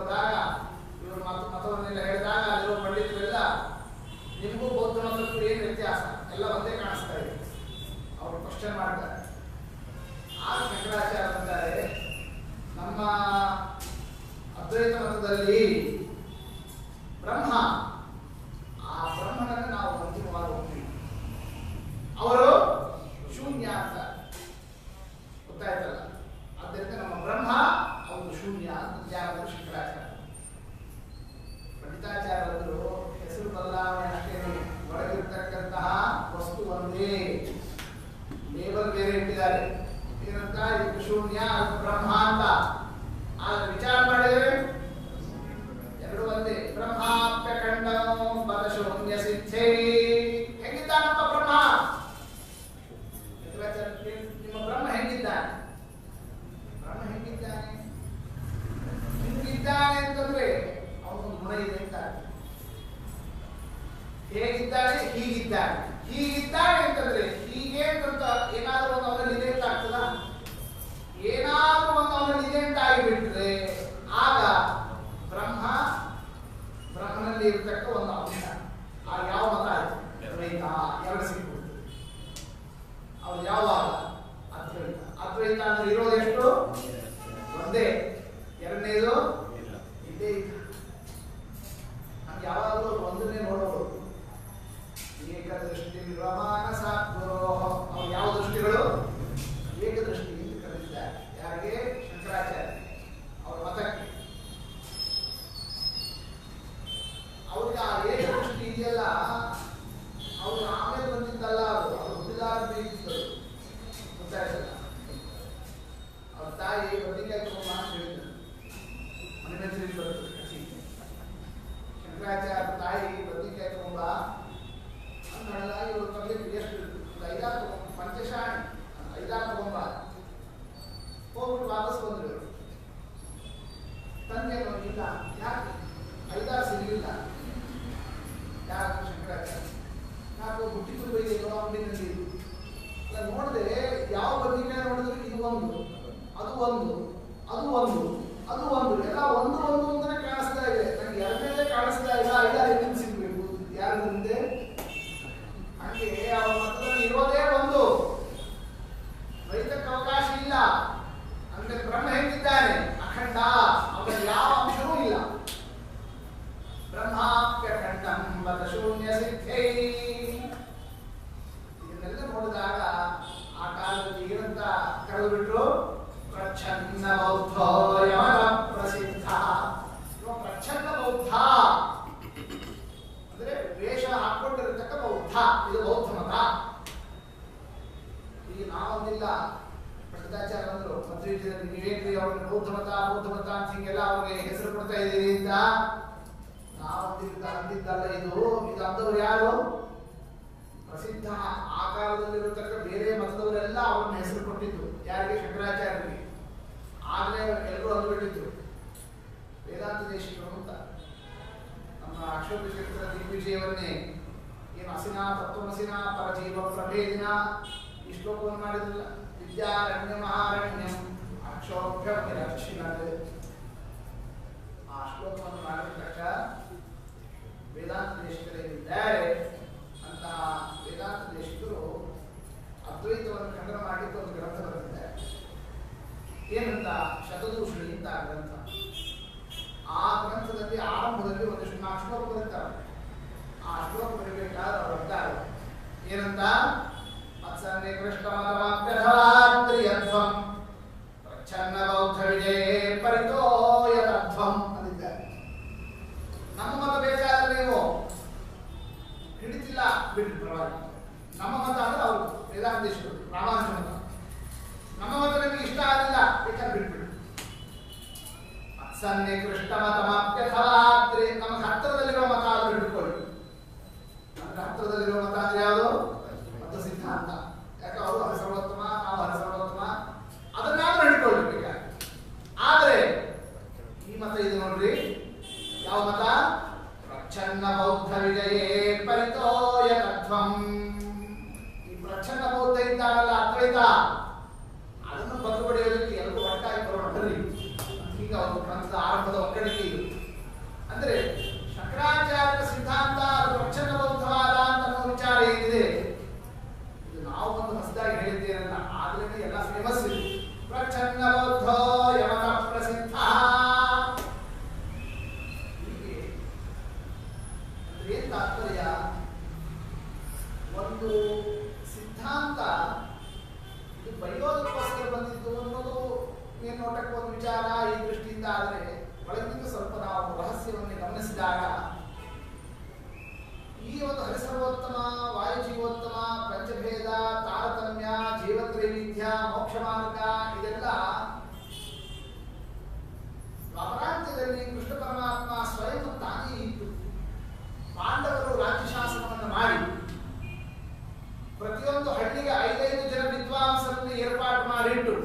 ಹೋದಾಗ ಇವರು ಮತವನ್ನೆಲ್ಲ ಹೇಳಿದಾಗ ಅಲ್ಲಿರೋ ಪಂಡಿತರೆಲ್ಲ ನಿಮಗೂ ಬೌದ್ಧ ಮತಕ್ಕೂ ಏನು ವ್ಯತ್ಯಾಸ, ಎಲ್ಲ ಒಂದೇ ಕಾಣಿಸ್ತಾ ಇದೆ. ಅವರು ಕ್ವಶನ್ ಮಾಡ್ತಾರೆ. ಆಗ ಶಂಕರಾಚಾರ್ಯ ಅಂತಾರೆ, ನಮ್ಮ ಅದ್ವೈತ ಮತದಲ್ಲಿ ಬ್ರಹ್ಮ, ಆ ಬ್ರಹ್ಮನನ್ನು ನಾವು ಅಂತಿಮವಾಗಿ ಹೋಗ್ತೀವಿ, ಅವರು ಶೂನ್ಯ ಅಂತ ಗೊತ್ತಾಯ್ತಲ್ಲ. ಆದ್ದರಿಂದ ನಮ್ಮ ಬ್ರಹ್ಮ ಅವರು ಶೂನ್ಯ ಅಂತ ಜ್ಞಾನದ ಶಂಕರಾಚಾರ್ಯ. ಪಂಡಿತಾಚಾರ್ಯರು ಹೆಸರು ಬದಲಾವಣೆ ಅಷ್ಟೇನೆ, ಒಳಗಿರ್ತಕ್ಕಂತಹ ವಸ್ತು ಒಂದೇ, ಲೇಬಲ್ ಬೇರೆ ಇಟ್ಟಿದ್ದಾರೆ. ಏನಂತ, ಇದು ಶೂನ್ಯ, ಅದು ಬ್ರಹ್ಮ ಅಂತ. ಆದ್ರೆ ವಿಚಾರ ಮಾಡಿದರೆ ಎರಡು ಒಂದೇ. ಬ್ರಹ್ಮಾಪ್ಯಖಂಡೋ ಬದ ಶೂನ್ಯ ಸಿದ್ಧೇ. ಹೆಂಗಿದ್ದಾನಪ್ಪ ಬ್ರಹ್ಮ? ನಿಮ್ಮ ಬ್ರಹ್ಮ ಹೆಂಗಿದ್ದಾನೆ? ಬ್ರಹ್ಮ ಹೆಂಗಿದ್ದಾನೆ? ಹಿಂಗಿದ್ದಾನೆ ಅಂತಂದ್ರೆ ಅವನೊಂದು ಗುಣ ಇದೆ ಅಂತ. ಹೇಗಿದ್ದಾನೆ? ಹೀಗಿದ್ದಾನೆ. ಹೀಗಿದ್ದಾನೆ ಅಂತಂದ್ರೆ ಹೀಗೆ ಅಂತ ಏನಾದ್ರೂ ಒಂದು ಅವನಲ್ಲಿ ಇದೆ ಅಂತ ಆಗ್ತದ? ಏನಾದ್ರೂ ಒಂದು ಅವನಲ್ಲಿ ಇದೆ ಅಂತ ಆಗಿಬಿಟ್ರೆ ಆಗ ಬ್ರಹ್ಮನಲ್ಲಿ ಇರತಕ್ಕ ಒಂದು ಅಂಶ. ಆ ಯಾವ ಮತ ಆಯ್ತು? ಅದ್ವೈತ. ಎರಡು ಸಿಕ್ಕಿಬಿಡ್ತದೆ. ಅವ್ರು ಯಾವಾಗ ಅದ್ವೈತ. ಅದ್ವೈತ ಅಂದ್ರೆ ಇರೋದೆಷ್ಟು? ಒಂದೇ. ಎರಡನೇದು ಇಲ್ಲೇ ಇಲ್ಲ. ನಮ್ಗೆ ಯಾವಾಗಲೂ ಒಂದನ್ನೇ ನೋಡಬಹುದು. ಏಕದೃಷ್ಟಿ ರಮಾನಸ ಗುರೋ. ಅವ್ರು ಯಾವ ದೃಷ್ಟಿಗಳು? ಏಕದೃಷ್ಟಿ ಎಂದು ಕರೆದಿದ್ದಾರೆ. ಯಾರಿಗೆ? ಶಂಕರಾಚಾರ್ಯ ಅವರ ಮತಕ್ಕೆ. ಅವ್ರಿಗೆ ಆ ಏಕದೃಷ್ಟಿ ಇದೆಯಲ್ಲ, ಅವ್ರು ಆಮೇಲೆ ಬಂದಿದ್ದಲ್ಲ, ಅವರು ಹುಟ್ಟಿದಾರ ಇದ್ದರು. ಗೊತ್ತಾಯ್ತಲ್ಲ. ಅವ್ರ ತಾಯಿ ಬದ್ನಿಕಾಯಿ ತಗೊಂಡು ಅಂತ ಹೇಳಿದ್ರು. ಮನೆಯಲ್ಲಿ ಬರ್ತದೆ ಕಸಿ. ಶಂಕರಾಚಾರ್ಯ ತಾಯಿ ಬದ್ನಿಕಾಯಿ ತಗೊಂಡ ಅಂದಾಗ ಇವರು ತರಲಿಕ್ಕೆ ಎಷ್ಟು ಒಂದು 5-6 ತಗೊಂಡು, ಪಂಚಶಾಣಿ 5-6 ತಗೊಂಬ ಹೋಗ್ಬಿಟ್ಟು ವಾಪಸ್ ಬಂದ್ರು ಇವರು. ತಂದೆ ಇಲ್ಲ, ಯಾಕೆ 5-6 ಸಿಗಲಿಲ್ಲ? ಯಾರು? ಶಂಕರಾಚಾರ್ಯ. ಯಾಕೆ ಹುಟ್ಟಿದ್ದು ಬೈದೇನೋ ಅಂಗಡಿನಲ್ಲಿ ಅಲ್ಲ. ನೋಡಿದೆ ಯಾವ ಬದ್ನಿಕಾಯಿ ನೋಡಿದ್ರು ಇದು ಒಂದು, ಅದು ಒಂದು, ಅದು ಒಂದು, ಅದು ಒಂದು, ಎಲ್ಲ ಒಂದು ಒಂದು ಅಂದ್ರೆ ಕಾಣಿಸ್ತಾ ಇದೆ. ನನಗೆ ಎರಡನೇ ಕಾಣಿಸ್ತಾ ಇಲ್ಲ. 5-6 ಎಲ್ಲಿ ಸಿಗ್ಬೇಕು? ಯಾರ ಮುಂದೆ? ಹಾಗೆ ಅವರ ಮತದಲ್ಲಿ ಇರೋದೇ ಒಂದು, ದ್ವೈತಕ್ಕೆ ಅವಕಾಶ ಇಲ್ಲ. ಅಂದ್ರೆ ಬ್ರಹ್ಮ ಹೆಂಗಿದ್ದಾನೆ? ಅಖಂಡ. ಅವರಲ್ಲಿ ಯಾವ ಅಂಶವೂ ಇಲ್ಲ. ಬ್ರಹ್ಮಾಪ್ಯಖಂಡಂ ಬದ ಶೂನ್ಯ ಸಿದ್ಧೈ. ಇದನ್ನೆಲ್ಲ ನೋಡಿದಾಗ ಆ ಕಾಲದಲ್ಲಿ ಏನಂತ ಕರೆದುಬಿಟ್ರು? ಪ್ರಚ್ಛನ್ನ ಬೌದ್ಧೋ ಯಮನ ಪ್ರಸಿದ್ಧ. ಪ್ರಚ್ಛನ್ನ ಬೌದ್ಧ ಅಂದ್ರೆ ವೇಷ ಹಾಕೊಂಡಿರತಕ್ಕ ಬೌದ್ಧ. ಇದು ಬೌದ್ಧ ಮತ. ಈಗ ನಾವೊಂದಿಲ್ಲ. ಪಂಡಿತಾಚಾರ್ಯ ಅಂದ್ರು ಮಧ್ವೀಯದಲ್ಲಿ, ನೀವೇನ್ರಿ ಅವ್ರಿಗೆ ಬೌದ್ಧ ಮತ ಅಂತ ಹಿಂಗೆಲ್ಲ ಅವ್ರಿಗೆ ಹೆಸರು ಕೊಡ್ತಾ ಇದ್ದೀರಿ ಅಂತ. ಅಂದಿದ್ದಲ್ಲ. ಇದು ಅಂದವರು ಯಾರು? ಪ್ರಸಿದ್ಧ. ಆ ಕಾಲದಲ್ಲಿರತಕ್ಕ ಬೇರೆ ಮತದವರೆಲ್ಲ ಅವ್ರನ್ನ ಹೆಸರು ಕೊಟ್ಟಿದ್ದು. ಯಾರಿಗೆ? ಶಂಕರಾಚಾರ್ಯರಿಗೆ. ಆಗಲೇ ಎಲ್ಲರೂ ಅಂದುಬಿಟ್ಟಿದ್ರು ವೇದಾಂತ ದೇಶಿಕರು ಅಂತ. ನಮ್ಮ ಅಕ್ಷೋಭಿಷೇಕರ ದಿಗ್ವಿಜಯವನ್ನೇ ಏನು ಅಸಿನಾ ತತ್ವಮಸಿನಾ ಪರಜೀವ ಪ್ರಭೇದಿನ ಈ ಶ್ಲೋಕವನ್ನು ಮಾಡಿದ್ರಲ್ಲ. ವಿದ್ಯಾರಣ್ಯ ಮಹಾರಣ್ಯಂ ಅಕ್ಷೋಭ್ಯ ವಿರಕ್ಷಿಣತ್. ಆ ಶ್ಲೋಕವನ್ನು ಮಾಡಿದ ತಕ್ಷಣ ವೇದಾಂತ ದೇಶಿಕರೇನಿದ್ದಾರೆ ಅಂತಹ ವೇದಾಂತ ದೇಶಿಕರು ಅದ್ವೈತವನ್ನು ಖಂಡನ ಮಾಡಿದ್ದು ಒಂದು ಗ್ರಂಥ ಬರೆದಿದ್ದಾರೆ. ಏನಂತ? ಶತದೂಷಣಿ ಅಂತ ಆ ಗ್ರಂಥ. ಆ ಗ್ರಂಥದಲ್ಲಿ ಆರಂಭದಲ್ಲಿ ಒಂದಿಷ್ಟು 4 ಶ್ಲೋಕ ಬರೀತಾರೆ. ಆ ಶ್ಲೋಕ ಬರೀಬೇಕಾದ್ರೆ ಅವರು ಬರ್ತಾರೆ ಏನಂತ? ಮತ್ಸನ್ನೇ ಕೃಷ್ಣ ಮತವಾಪ್ಯಧವಾತ್ರಿಯಧ್ವಂ ಪ್ರಚ್ಛನ್ನ ಬೌದ್ಧ ವಿಜಯೇ ಪರಿತೋಯತಧ್ವಂ ಅಂದಿದ್ದಾರೆ. ನಮ್ಮ ಮತ ಬೇಕಾದ್ರೆ ನೀವು ಹಿಡಿತಿಲ್ಲ ಬಿಟ್ಟು ಪರವಾಗಿ. ನಮ್ಮ ಮತ ಅಂದ್ರೆ ಅವರು ವೇದಾಂತ ದೇಶಗಳು ರಾಮಾನುಜ ಮತ. ನಮ್ಮ ಮತ ನಿಮಗೆ ಇಷ್ಟ ಆಗಲಿಲ್ಲ ಬೇಕಾದ್ರೆ ಬಿಟ್ಬಿಡು. ಮತ್ಸನ್ನೇ ಕೃಷ್ಣ ಮತಮಾಪ್ಯಥವಾತ್ರಿ. ನಮಗೆ ಹತ್ತಿರದಲ್ಲಿರೋ ಮತ ಆದ್ರೂ ಹಿಡ್ಕೊಳ್ಳಿ. ನಮಗೆ ಹತ್ತಿರದಲ್ಲಿರೋ ಮತ ಅಂದ್ರೆ ಯಾವುದು? ಮತ ಸಿದ್ಧಾಂತ. ಯಾಕೆ ಅವರು ಹರಿಸರ್ವೋತ್ತಮ, ನಾವು ಹರಿಸರ್ವೋತ್ತಮ, ಅದನ್ನಾದ್ರೂ ಹಿಡ್ಕೊಳ್ಬೇಕಾದ್ರೆ. ಆದರೆ ಈ ಮತ ಇದು ನೋಡ್ರಿ, ಯಾವ ಮತ? ಪ್ರಚ್ಛನ್ನ ಬೌದ್ಧ ವಿಜಯೇ ಪರಿತೋಯತಧ್ವಂ. ಈ ಪ್ರಚ್ಛನ್ನ ಬೌದ್ಧ ಇದ್ದಾರಲ್ಲ ಅದ್ವೈತ, ಅದನ್ನು ಬದು ಪಡೆಯೋದಕ್ಕೆ ಎಲ್ಲರೂ ಒಟ್ಟಾಗಿ ಬರೋಣ ಬರ್ರಿ. ಈಗ ಅವರು ಗ್ರಂಥದ ಆರಂಭದ ಒಕ್ಕಣೆ ಹೇಳಿಕೆ ಇದು. ಅಂದ್ರೆ ಶಂಕರಾಚಾರ್ಯರ ಸಿದ್ಧಾಂತ ಅದು ಪ್ರಚ್ಛನ್ನ ಬೌದ್ಧವಾದ ಅಂತ ಅನ್ನೋ ವಿಚಾರ ಏನಿದೆ ಇದು ನಾವು ಒಂದು ಹೊಸದಾಗಿ ಹೇಳಿದ್ದೇನಲ್ಲ, ಆದ್ರೇನೆ ಎಲ್ಲ ಫೇಮಸ್ ಇದೆ. ಪ್ರಚ್ಛನ್ನ ಬೌದ್ಧ ಯಮಕ ಪ್ರಸಿದ್ಧ. ಹೀಗೆ ಅಂದ್ರೆ ಏನ್ ತಾತ್ಪರ್ಯ? ಒಂದು ಸಿದ್ಧಾಂತ ಇದು ಬೈಯೋದಕ್ಕೋಸ್ಕರ ಬಂದಿದ್ದು ಅನ್ನೋದು ಮೇಲ್ನೋಟಕ್ಕೆ ಒಂದು ವಿಚಾರ ಈ ದೃಷ್ಟಿಯಿಂದ. ಆದರೆ ಒಳಗಿಂದ ಸ್ವಲ್ಪ ನಾವು ರಹಸ್ಯವನ್ನು ಗಮನಿಸಿದಾಗ ಈ ಒಂದು ಹರಿಸರ್ವೋತ್ತಮ, ವಾಯುಜೀವೋತ್ತಮ, ಪಂಚಭೇದ, ತಾರತಮ್ಯ, ಜೀವತ್ರೈವಿಧ್ಯ, ಮೋಕ್ಷ ಮಾರ್ಗ ಇದೆಲ್ಲ ದ್ವಾಪರಾಂತ್ಯದಲ್ಲಿ ಕೃಷ್ಣ ಪರಮಾತ್ಮ ಸ್ವಯಂ ತಾನೇ ಇತ್ತು. ಪಾಂಡವರು ರಾಜ್ಯ ಶಾಸನವನ್ನು ಮಾಡಿ ಪ್ರತಿಯೊಂದು ಹಳ್ಳಿಗೆ 5 ಜನ ವಿದ್ವಾಂಸರನ್ನು ಏರ್ಪಾಡು ಮಾಡಿಟ್ಟು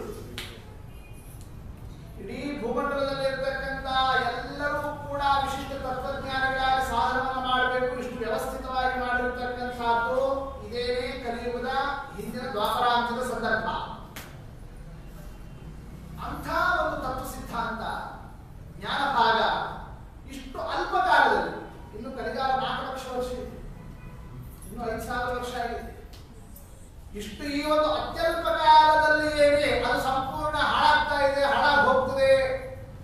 ಇಡೀ ಭೂಮಂಡಲದಲ್ಲಿರ್ತಕ್ಕಂಥ ಎಲ್ಲರೂ ಕೂಡ ವಿಶಿಷ್ಟ ತತ್ವಜ್ಞಾನಿಗಳಾಗಿ ಸಾಧನವನ್ನು ಮಾಡಬೇಕು. ಇಷ್ಟು ವ್ಯವಸ್ಥಿತವಾಗಿ ಮಾಡಿರ್ತಕ್ಕಂಥದ್ದು ಇದೇನೇ ಕಲಿಯುಗದ ಹಿಂದಿನ ದ್ವಾಪರಾಂತ್ಯದ ಸಂದರ್ಭ. ಅಂಥ ಒಂದು ತತ್ವ ಸಿದ್ಧಾಂತ ಜ್ಞಾನ ಭಾಗ ಇಷ್ಟು ಅಲ್ಪ ಕಾಲದಲ್ಲಿ, ಇನ್ನು ಕಲಿಗಾಲ 4 ಲಕ್ಷ ವರ್ಷ ಇದೆ, ಇನ್ನು 5,000 ವರ್ಷ ಆಗಿದೆ. ಇಷ್ಟು ಈ ಒಂದು ಅತ್ಯಲ್ಪ ಕಾಲದಲ್ಲಿ ಏನೇ ಅದು ಸಂಪೂರ್ಣ ಹಾಳಾಗ್ತಾ ಇದೆ, ಹಾಳಾಗಿ ಹೋಗ್ತದೆ,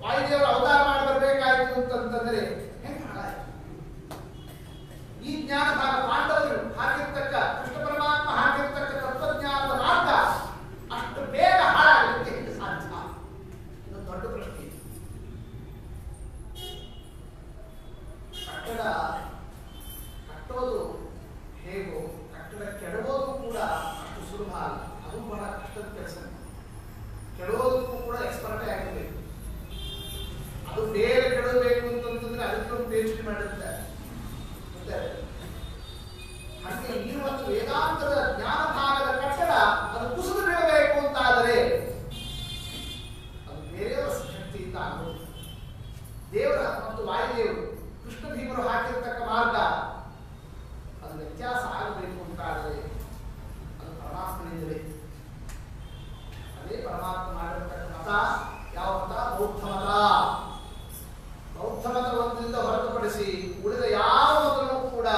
ವಾಯುದೇವರು ಅವತಾರ ಮಾಡಿ ಬರಬೇಕಾಯ್ತು ಅಂತಂದ್ರೆ ಹೆಂಗೆ ಹಾಳಾಯ್ತು? ಈ ಜ್ಞಾನ ಭಾಗ ಪಾಂಡವರು ಹಾಕಿರ್ತಕ್ಕ ಕೃಷ್ಣ ಪರಮಾತ್ಮ ಹಾಕಿರ್ತಕ್ಕ ತತ್ವಜ್ಞಾನದ ಮಾರ್ಗ ಅಷ್ಟು ಬೇಗ ಹಾಳಾಗಲಿಕ್ಕೆ ಹೇಗೆ ಸಾಧ್ಯ? ಇದೊಂದು ದೊಡ್ಡ ಪ್ರಶ್ನೆ. ಕಟ್ಟಡ ಕಟ್ಟೋದು ಹೇಗೋ ಕಟ್ಟಡ ಕೆಡವೋದು ಕೂಡ ಅಷ್ಟು ಸುಲಭ ಅಲ್ಲ. ಅದು ಬಹಳ ಕಷ್ಟದ ಕೆಲಸ. ಕೆಡವೋದಕ್ಕೂ ಕೂಡ ಎಕ್ಸ್ಪರ್ಟೇ ಆಗಿರಬೇಕು. ಅದು ಬೇಗ ಕೆಡವಬೇಕು ಅಂತಂದ್ರೆ ಅದಕ್ಕೊಂದು ಪೇಸ್ಟ್ ಮಾಡಿರ್ತಾರೆ. ಹಾಗೆ ಈ ಒಂದು ವೇದಾಂತದ ಜ್ಞಾನ ಭಾಗದ ಕಟ್ಟಡ ಅದು ಕುಸಿದು ಬೀಳಬೇಕು ಅಂತಾದರೆ ಅದು ಬೇರೆಯವರ ಶಕ್ತಿಯಿಂದ ಆಗೋದು. ದೇವರ ಮತ್ತು ವಾಯುದೇವರು ಕೃಷ್ಣ ಭೀಮರು ಹಾಕಿರ್ತಕ್ಕ ಮಾರ್ಗ ಅದು ವ್ಯತ್ಯಾಸ ಆಗಬೇಕು ಅಂತಾದರೆ ಅದು ಪರಮಾತ್ಮನಿಂದಲೇ. ಅದೇ ಪರಮಾತ್ಮ ಮಾಡಿರ್ತಕ್ಕ ಮತ ಯಾವ ಮತ? ಬೌದ್ಧ ಮತ. ಬೌದ್ಧ ಮತವೊಂದರಿಂದ ಹೊರತುಪಡಿಸಿ ಉಳಿದ ಯಾವ ಮತವೂ ಕೂಡ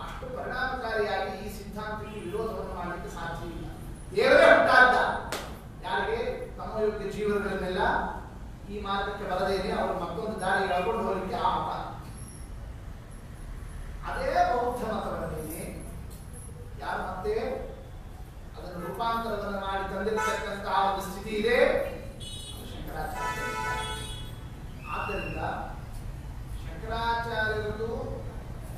ಅಷ್ಟು ಪರಿಣಾಮಕಾರಿಯಾಗಿ ಈ ಸಿದ್ಧಾಂತಕ್ಕೆ ವಿರೋಧವನ್ನು ಮಾಡಲಿಕ್ಕೆ ಸಾಧ್ಯ ಇಲ್ಲ. ದೇವರೇ ಹುಟ್ಟಾದ ಯಾರಿಗೆ? ತಮ್ಮ ಯೋಗ್ಯ ಜೀವನಗಳನ್ನೆಲ್ಲ ಈ ಮಾರ್ಗಕ್ಕೆ ಬರದೇನೆ ಅವರು ಮತ್ತೊಂದು ದಾರಿ ಎಳ್ಕೊಂಡು ಹೋಗಲಿಕ್ಕೆ ಆ ಮತ. ಅದೇ ಬೌದ್ಧ ಮತವನ್ನೇ ಯಾರು ಮತ್ತೆ ಅದನ್ನು ರೂಪಾಂತರವನ್ನು ಮಾಡಿ ತಂದಿರತಕ್ಕಂತಹ ಒಂದು ಸ್ಥಿತಿ ಇದೆ, ಅದು ಶಂಕರಾಚಾರ್ಯ. ಆದ್ದರಿಂದ ಶಂಕರಾಚಾರ್ಯರದು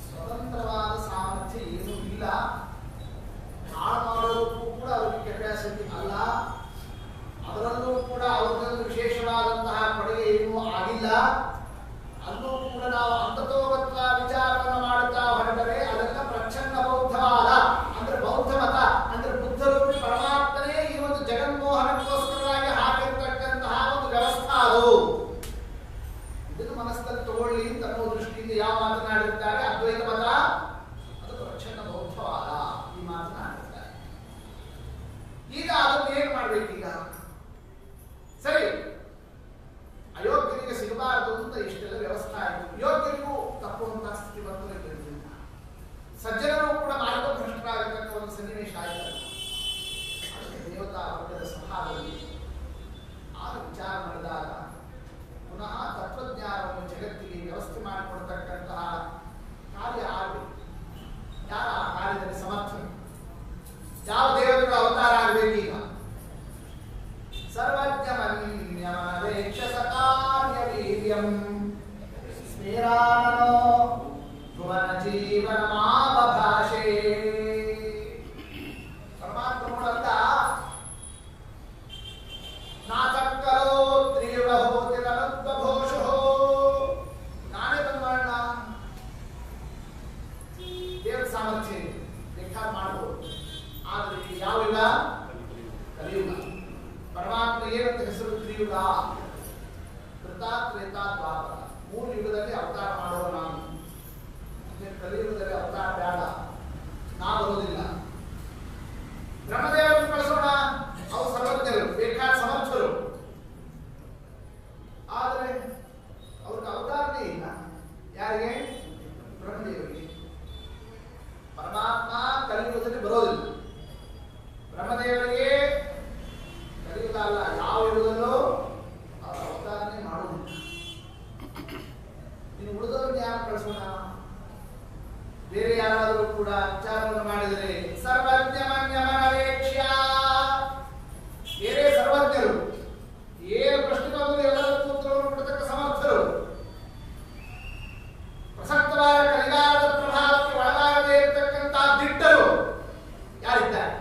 ಸ್ವತಂತ್ರವಾದ ಸಾಮರ್ಥ್ಯ ಏನೂ ಇಲ್ಲ. ಹಾಳು ಮಾಡೋದಕ್ಕೂ ಕೂಡ ಅವರಿಗೆ ಕೆಪಾಸಿಟಿ ಅಲ್ಲ. ಅದರಲ್ಲೂ ಕೂಡ ಅವರದೊಂದು ವಿಶೇಷವಾದಂತಹ ಕೊಡುಗೆ ಏನೂ ಆಗಿಲ್ಲ. ಅಲ್ಲೂ ಕೂಡ ನಾವು ಅಂತತೋಗತ್ವ ವಿಚಾರವನ್ನು ಮಾಡುತ್ತಾ ಹೊರಟರೆ ಅದೆಲ್ಲ ಪ್ರಚ್ಛನ್ನ ಬೌದ್ಧವಾದ ಅಂದ್ರೆ ಬೌದ್ಧ ಮತ ಅಂದ್ರೆ ಬುದ್ಧರೂಪಿ ಪರಮಾತ್ಮನೇ ಈ ಒಂದು ಜಗನ್ಮೋಹನಕ್ಕೋಸ್ಕರವಾಗಿ ಹಾಕಿರ್ತಕ್ಕಂತಹ ಒಂದು ವ್ಯವಸ್ಥೆ. ಅದು ಇದನ್ನು ಮನಸ್ಸಲ್ಲಿ ತಗೊಳ್ಳಿ ಅಂತ ಅನ್ನೋ ದೃಷ್ಟಿಯಿಂದ ಯಾವ ಮಾತನಾಡಿರ್ತಾರೆ ಅದ್ವೈತ ಮತ ಅದು ಪ್ರಚ್ಛನ್ನ ಬೌದ್ಧವಾದ ಈ ಮಾತನಾಡಿರ್ತಾರೆ. ಈಗ ಅದನ್ನು ಏನ್ ಮಾಡ್ಬೇಕೀಗ? ಸರಿ, ಅಯೋಗ್ಯರಿಗೆ ಸಿಗಬಾರದು ಅಂತ ಇಷ್ಟೆಲ್ಲ ವ್ಯವಸ್ಥೆ ಆಯಿತು. ಯೋಗ್ಯರಿಗೂ ತಪ್ಪುವಂತಹ ಸ್ಥಿತಿ ಬರ್ತದೆ. ಸಜ್ಜನರು ಕೂಡ ಮಾರ್ಗಭ್ರಷ್ಟರಾಗತಕ್ಕ ಒಂದು ಸನ್ನಿವೇಶ ಆಯ್ತಲ್ಲ. ಅದಕ್ಕೆ ದೇವತಾ ವರ್ಗದ ಸಭಾದಲ್ಲಿ ಆಗ ವಿಚಾರ ಮಾಡಿದಾಗ ಪುನಃ ತತ್ವಜ್ಞಾನವನ್ನು ಜಗತ್ತಿಗೆ ವ್ಯವಸ್ಥೆ ಮಾಡಿಕೊಡ್ತಕ್ಕಂತಹ ಕಾರ್ಯ ಆಗಬೇಕು. ಯಾರ ಆ ಕಾರ್ಯದಲ್ಲಿ ಸಮರ್ಥರು? ಯಾವ ದೇವತೆಗಳ ಅವತಾರ ಆಗಬೇಕೀಗ? ಸರ್ವಜ್ಞಮನ್ಯಮನೇಕ್ಷಸಕಾರ್ಯವೀರ್ಯಂ ಸ್ಮೇರಾನನೋ ಭುವನ ಜೀವನಮಾವಭಾಷೆ. ಪರಮಾತ್ಮ ನೋಡಂತ ನಾಚಕ್ಕಲೋ ತ್ರಿಯುಗ ಹೋತಿ ನಲತ್ವಘೋಷೋ. ನಾನೇ ಬಂದ್ಮಾಡ ದೇವರ ಸಾಮರ್ಥ್ಯ ಲೆಕ್ಕ ಮಾಡ್ಬೋದು. ಆದ್ರೆ ಯಾವ ಯುಗ? ಕಲಿಯುಗ. ಪರಮಾತ್ಮ ಏನಂತ ಹೆಸರು? ತ್ರಿಯುಗ. ಕೃತ, ತ್ರೇತ, ದ್ವಾಪರ 3 ಯುಗದಲ್ಲಿ ಅವತಾರ ಮಾಡೋ ಯಾರಿಗೆ? ಬ್ರಹ್ಮದೇವರಿಗೆ. ಪರಮಾತ್ಮ ಕಲಿಯುಗದಲ್ಲಿ ಬರೋದಿಲ್ಲ. ಬ್ರಹ್ಮದೇವರಿಗೆ ಕಲಿಯುಗ ಅಲ್ಲ, ಯಾವ ಯುಗದಲ್ಲೂ ಅವರ ಅವತಾರನೆ ಮಾಡುವುದಿಲ್ಲ. ಇನ್ನು ಉಳಿದವ್ರನ್ನ ಯಾರು ಕಳಿಸೋಣ? ಬೇರೆ ಯಾರಾದರೂ ಕೂಡ ವಿಚಾರವನ್ನು ಮಾಡಿದರೆ ಸರ್ವಜ್ಞ ಮನ್ಯಮನವೇಕ್ಷ್ಯ, ಬೇರೆ ಸರ್ವಜ್ಞರು, ಏನು ಪ್ರಶ್ನೆ ಬಂದರೂ ಎಲ್ಲದಕ್ಕೂ ಉತ್ತರವನ್ನು ಕೊಡತಕ್ಕ ಸಮರ್ಥರು, ಪ್ರಸಕ್ತವಾದ ಕಲಿಗಾಲದ ಪ್ರಭಾವಕ್ಕೆ ಒಳಗಾಗದೇ ಇರತಕ್ಕಂತಹ ದಿಟ್ಟರು ಯಾರಿದ್ದಾರೆ?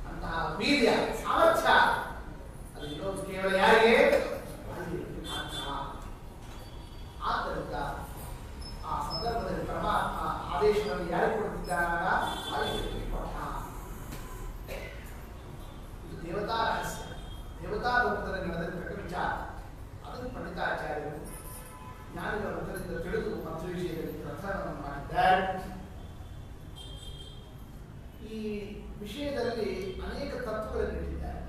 ಅಂತಹ ವೀರ್ಯ ಸಾಮರ್ಥ್ಯ ಅದು ಇರೋದು ಕೇವಲ ಯಾರಿಗೆ? ಆದ್ದರಿಂದ ಆ ಸಂದರ್ಭದಲ್ಲಿ ಪರಮಾತ್ಮ ಆದೇಶವನ್ನು ಯಾರಿಗೆ ಕೊಡುತ್ತಿದ್ದಾಗ ವಾಯುದೇವರಿಗೆ ಕೊಟ್ಟ. ಇದು ದೇವತಾ ರಹಸ್ಯ, ದೇವತಾ ಲೋಕದಲ್ಲಿ ನಡೆದಿರತಕ್ಕ ವಿಚಾರ. ಅದನ್ನು ಪಂಡಿತಾಚಾರ್ಯರು ಜ್ಞಾನಿಗಳ ಮುಖದಿಂದ ತಿಳಿದು ಮತ್ತು ವಿಷಯದಲ್ಲಿ ಪ್ರಥಮವನ್ನು ಮಾಡಿದ್ದಾರೆ. ಈ ವಿಷಯದಲ್ಲಿ ಅನೇಕ ತತ್ವಗಳನ್ನು ನೀಡಿದ್ದಾರೆ.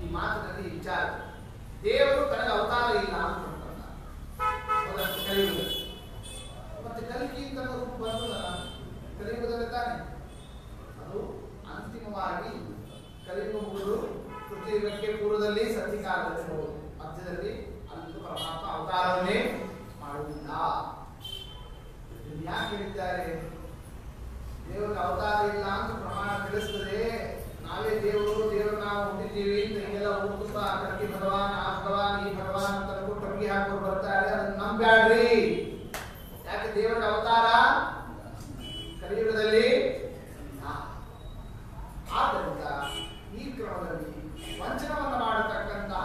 ಈ ಮಾತಿನಲ್ಲಿ ವಿಚಾರ ದೇವರು ತನಗೆ ಅವತಾರ ಇಲ್ಲ ಅಂತ ಕಲಿಯುಗ, ಮತ್ತೆ ಕಲಿಕೆಯಿಂದ ರೂಪ ಬರ್ತದಲ್ಲ ಕಲಿಯುಗದಲ್ಲಿ ತಾನೆ. ಅದು ಅಂತಿಮವಾಗಿ ಕಲಿಯುಗ ಮುಗಿದು ಪೃಥ್ವಿಗೆ ಪೂರ್ವದಲ್ಲಿ ಸತ್ಯಕಾಲದಲ್ಲಿ ಹೋಗುದು, ಮಧ್ಯದಲ್ಲಿ ಅಲ್ಲಿ ಪರಮಾತ್ಮ ಅವತಾರವನ್ನೇ ಮಾಡುವುದಿಲ್ಲ. ಯಾಕೆ ಹೇಳಿದ್ದಾರೆ? ದೇವರಿಗೆ ಅವತಾರ ಇಲ್ಲ ಅಂತ ಪ್ರಮಾಣ ತಿಳಿಸ್ತದೆ. ನಾವೇ ದೇವರು, ದೇವರು ನಾವು ಹುಟ್ಟಿದ್ದೀವಿ ಅಂತ ಹಿಂಗೆಲ್ಲ ಹುಟ್ಟುತ್ತಾ ಕಟ್ಟಿ ಭಗವಾನ್, ಆ ಭಗವಾನ್, ಈ ಭಗವಾನ್ ಅಂತ ಟೊಂಗಿ ಹಾಕೊಂಡು ಬರ್ತಾರೆ. ಅದನ್ನ ನಂಬ್ಯಾಡ್ರಿ. ಯಾಕೆ ದೇವರ ಅವತಾರ ಕಲಿಯುಗದಲ್ಲಿ? ಆದ್ದರಿಂದ ಈ ಕ್ರಮದಲ್ಲಿ ವಂಚನವನ್ನು ಮಾಡತಕ್ಕಂತಹ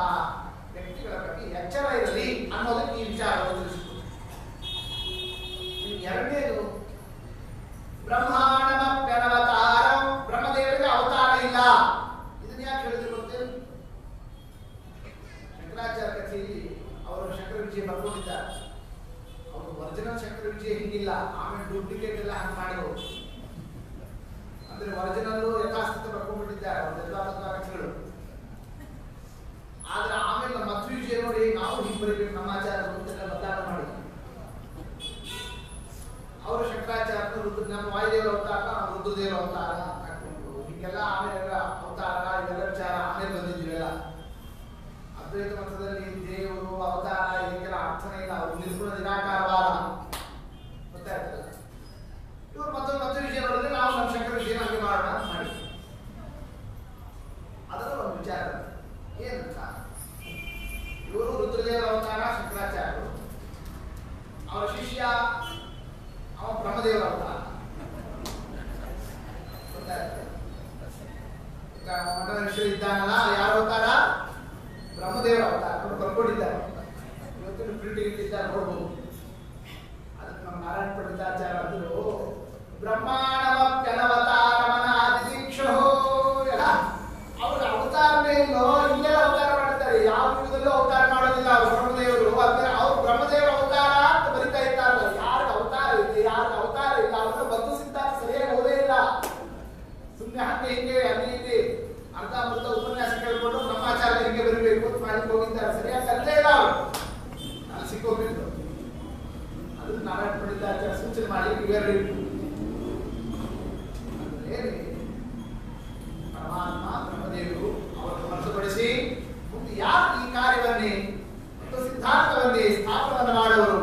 ವ್ಯಕ್ತಿಗಳ ಬಗ್ಗೆ ಎಚ್ಚರ ಇರಲಿ ಅನ್ನೋದಕ್ಕೆ ಈ ವಿಚಾರವನ್ನು ತಿಳಿಸಿತು. ಎರಡನೇದು ಬ್ರಹ್ಮಾಂಡಮಪ್ಯನವತಾರ, ಬ್ರಹ್ಮದೇವರಿಗೆ ಅವತಾರ ಇಲ್ಲ. ಇದನ್ನ ಯಾಕೆ ಹೇಳಿದ್ರು ಗೊತ್ತೇನು? ಶಂಕರಾಚಾರ್ಯ ಕಥೆಯಲ್ಲಿ ಅವರು ಶಂಕರ ವಿಜಯ ಬರ್ಕೊಂಡಿದ್ದಾರೆ. ಅವರು ಒರಿಜಿನಲ್ ಶಂಕರ ವಿಜಯ ಹಿಂಗಿಲ್ಲ, ಆಮೇಲೆ ಡೂಪ್ಲಿಕೇಟ್ ಎಲ್ಲ ಹಂಗೆ ಮಾಡಿದ್ರು. ಅಂದ್ರೆ ಒರಿಜಿನಲ್ ಯಥಾಸ್ಥಿತಿ ಬರ್ಕೊಂಡ್ಬಿಟ್ಟಿದ್ದಾರೆ ಅವ್ರ ಕಥೆಗಳು. ಆದ್ರೆ ಆಮೇಲೆ ನಮ್ಮ ಮಧ್ವ ವಿಜಯ ನೋಡಿ ನಾವು ಹಿಂಗೆ ಬರೀಬೇಕು, ನಮ್ಮ ಆಚಾರ್ಯರು ಅಂತೆಲ್ಲ ಬದಲಾವಣೆ ಮಾಡಿ ಅವರು ಶಂಕರಾಚಾರ್ಯರು ನಮ್ಮ ವಾಯುದೇವರ ಅವತಾರ, ರುದ್ರದೇವರ ಅವತಾರ ಹಾಕೊಂಡು ಹೀಗೆಲ್ಲ ಆಮೇಲೆ ಅವತಾರ ಇದೆಲ್ಲ ವಿಚಾರ ಆಮೇಲೆ ಬಂದಿದ್ದೀವೆಲ್ಲ. ಅದ್ವೈತ ಮತದಲ್ಲಿ ದೇವರು ಅವತಾರ ಇದಕ್ಕೆಲ್ಲ ಅರ್ಥನೇ ಇಲ್ಲ, ಅವರು ನಿರ್ಗುಣ ನಿರಾಕಾರವಾದ ಗೊತ್ತಾಯ್ತಲ್ಲ. ಇವರು ಮತ್ತೊಂದು ವಿಷಯ ನೋಡಿದ್ರೆ ನಾವು ನಮ್ಮ ಶಂಕರ ವಿಷಯ ಹಂಗೆ ಮಾಡೋಣ ಅಂತ ಮಾಡಿ ಅದರ ಒಂದು ವಿಚಾರ ಏನಂತ, ಇವರು ರುದ್ರದೇವರ ಅವತಾರ ಶಂಕರಾಚಾರ್ಯರು, ಅವರ ಶಿಷ್ಯ ಅವ ಬ್ರಹ್ಮದೇವರ ಅವತಾರ ಮಂಡಲೇಶ್ವರ ಇದ್ದಾನಲ್ಲ, ಯಾರ ಅವತಾರ? ಬ್ರಹ್ಮದೇವರ ಅವತಾರ. ಅವರು ಬರ್ಕೊಂಡಿದ್ದಾರೆ, ಇವತ್ತಿನ ಪ್ರಿಂಟಿಂಗ್ ಇಟ್ಟಿದ್ದಾರೆ ನೋಡ್ಬೋದು. ಅದಕ್ಕೆ ನಮ್ಮ ನಾರಾಯಣ ಪಂಡಿತಾಚಾರ್ಯ ಅಂದರು ಬ್ರಹ್ಮಾಂಡಮಪ್ಯನವತಾರಮನ ಆದಿದೀಕ್ಷೋ. ಅವ್ರ ಅವತಾರನೇ ಇಲ್ಲೋ, ಇಲ್ಲೇ ಅವತಾರ ಮಾಡ್ತಾರೆ, ಯಾವ ಯುಗದಲ್ಲೂ ಅವತಾರ ಮಾಡೋದಿಲ್ಲ ಅವರು ಬ್ರಹ್ಮದೇವರು. ಅಂದ್ರೆ ಅವ್ರು ಬ್ರಹ್ಮದೇವರ ಅವತಾರ ಅಂತ ಬರಿತಾ ಇದ್ದಾರಲ್ಲ, ಯಾರ ಅವತಾರ ಇದೆ ಯಾರ ಅವತಾರ ಇಲ್ಲ ಅವ್ರನ್ನ ಬದ್ದು ಸಿದ್ಧಾಂತ ಸರಿಯಾಗಿ ಓದೇ ಇಲ್ಲ. ಸುಮ್ಮನೆ ಹಂಗೆ ಹಿಂಗೆ ಅಲ್ಲಿ ಇಲ್ಲಿ ಅರ್ಧ ಮೃತ ಉಪನ್ಯಾಸ ಕೇಳ್ಕೊಂಡು ನಮ್ಮ ಆಚಾರ್ಯ ಹಿಂಗೆ ಬರಬೇಕು ಅಂತ ಮಾಡಿ ಹೋಗಿದ್ದಾರೆ. ಸರಿಯಾಗಿ ಕಲಿತೇ ಇಲ್ಲ ಅವರು, ಅಲ್ಲಿ ಸಿಕ್ಕೋಗಿದ್ರು. ಅದನ್ನ ನಾರಾಯಣ ಪಂಡಿತಾಚಾರ್ಯ ಸೂಚನೆ ಮಾಡಿ ಇವೆರಡು ಪರಮಾತ್ಮ ಬ್ರಹ್ಮದೇವರು ಅವರನ್ನು ಹೊರತುಪಡಿಸಿ ಮುಂದೆ ಯಾರು ಈ ಕಾರ್ಯವನ್ನೇ ಮತ್ತು ಸಿದ್ಧಾಂತವನ್ನೇ ಸ್ಥಾಪನೆ ಮಾಡುವರು?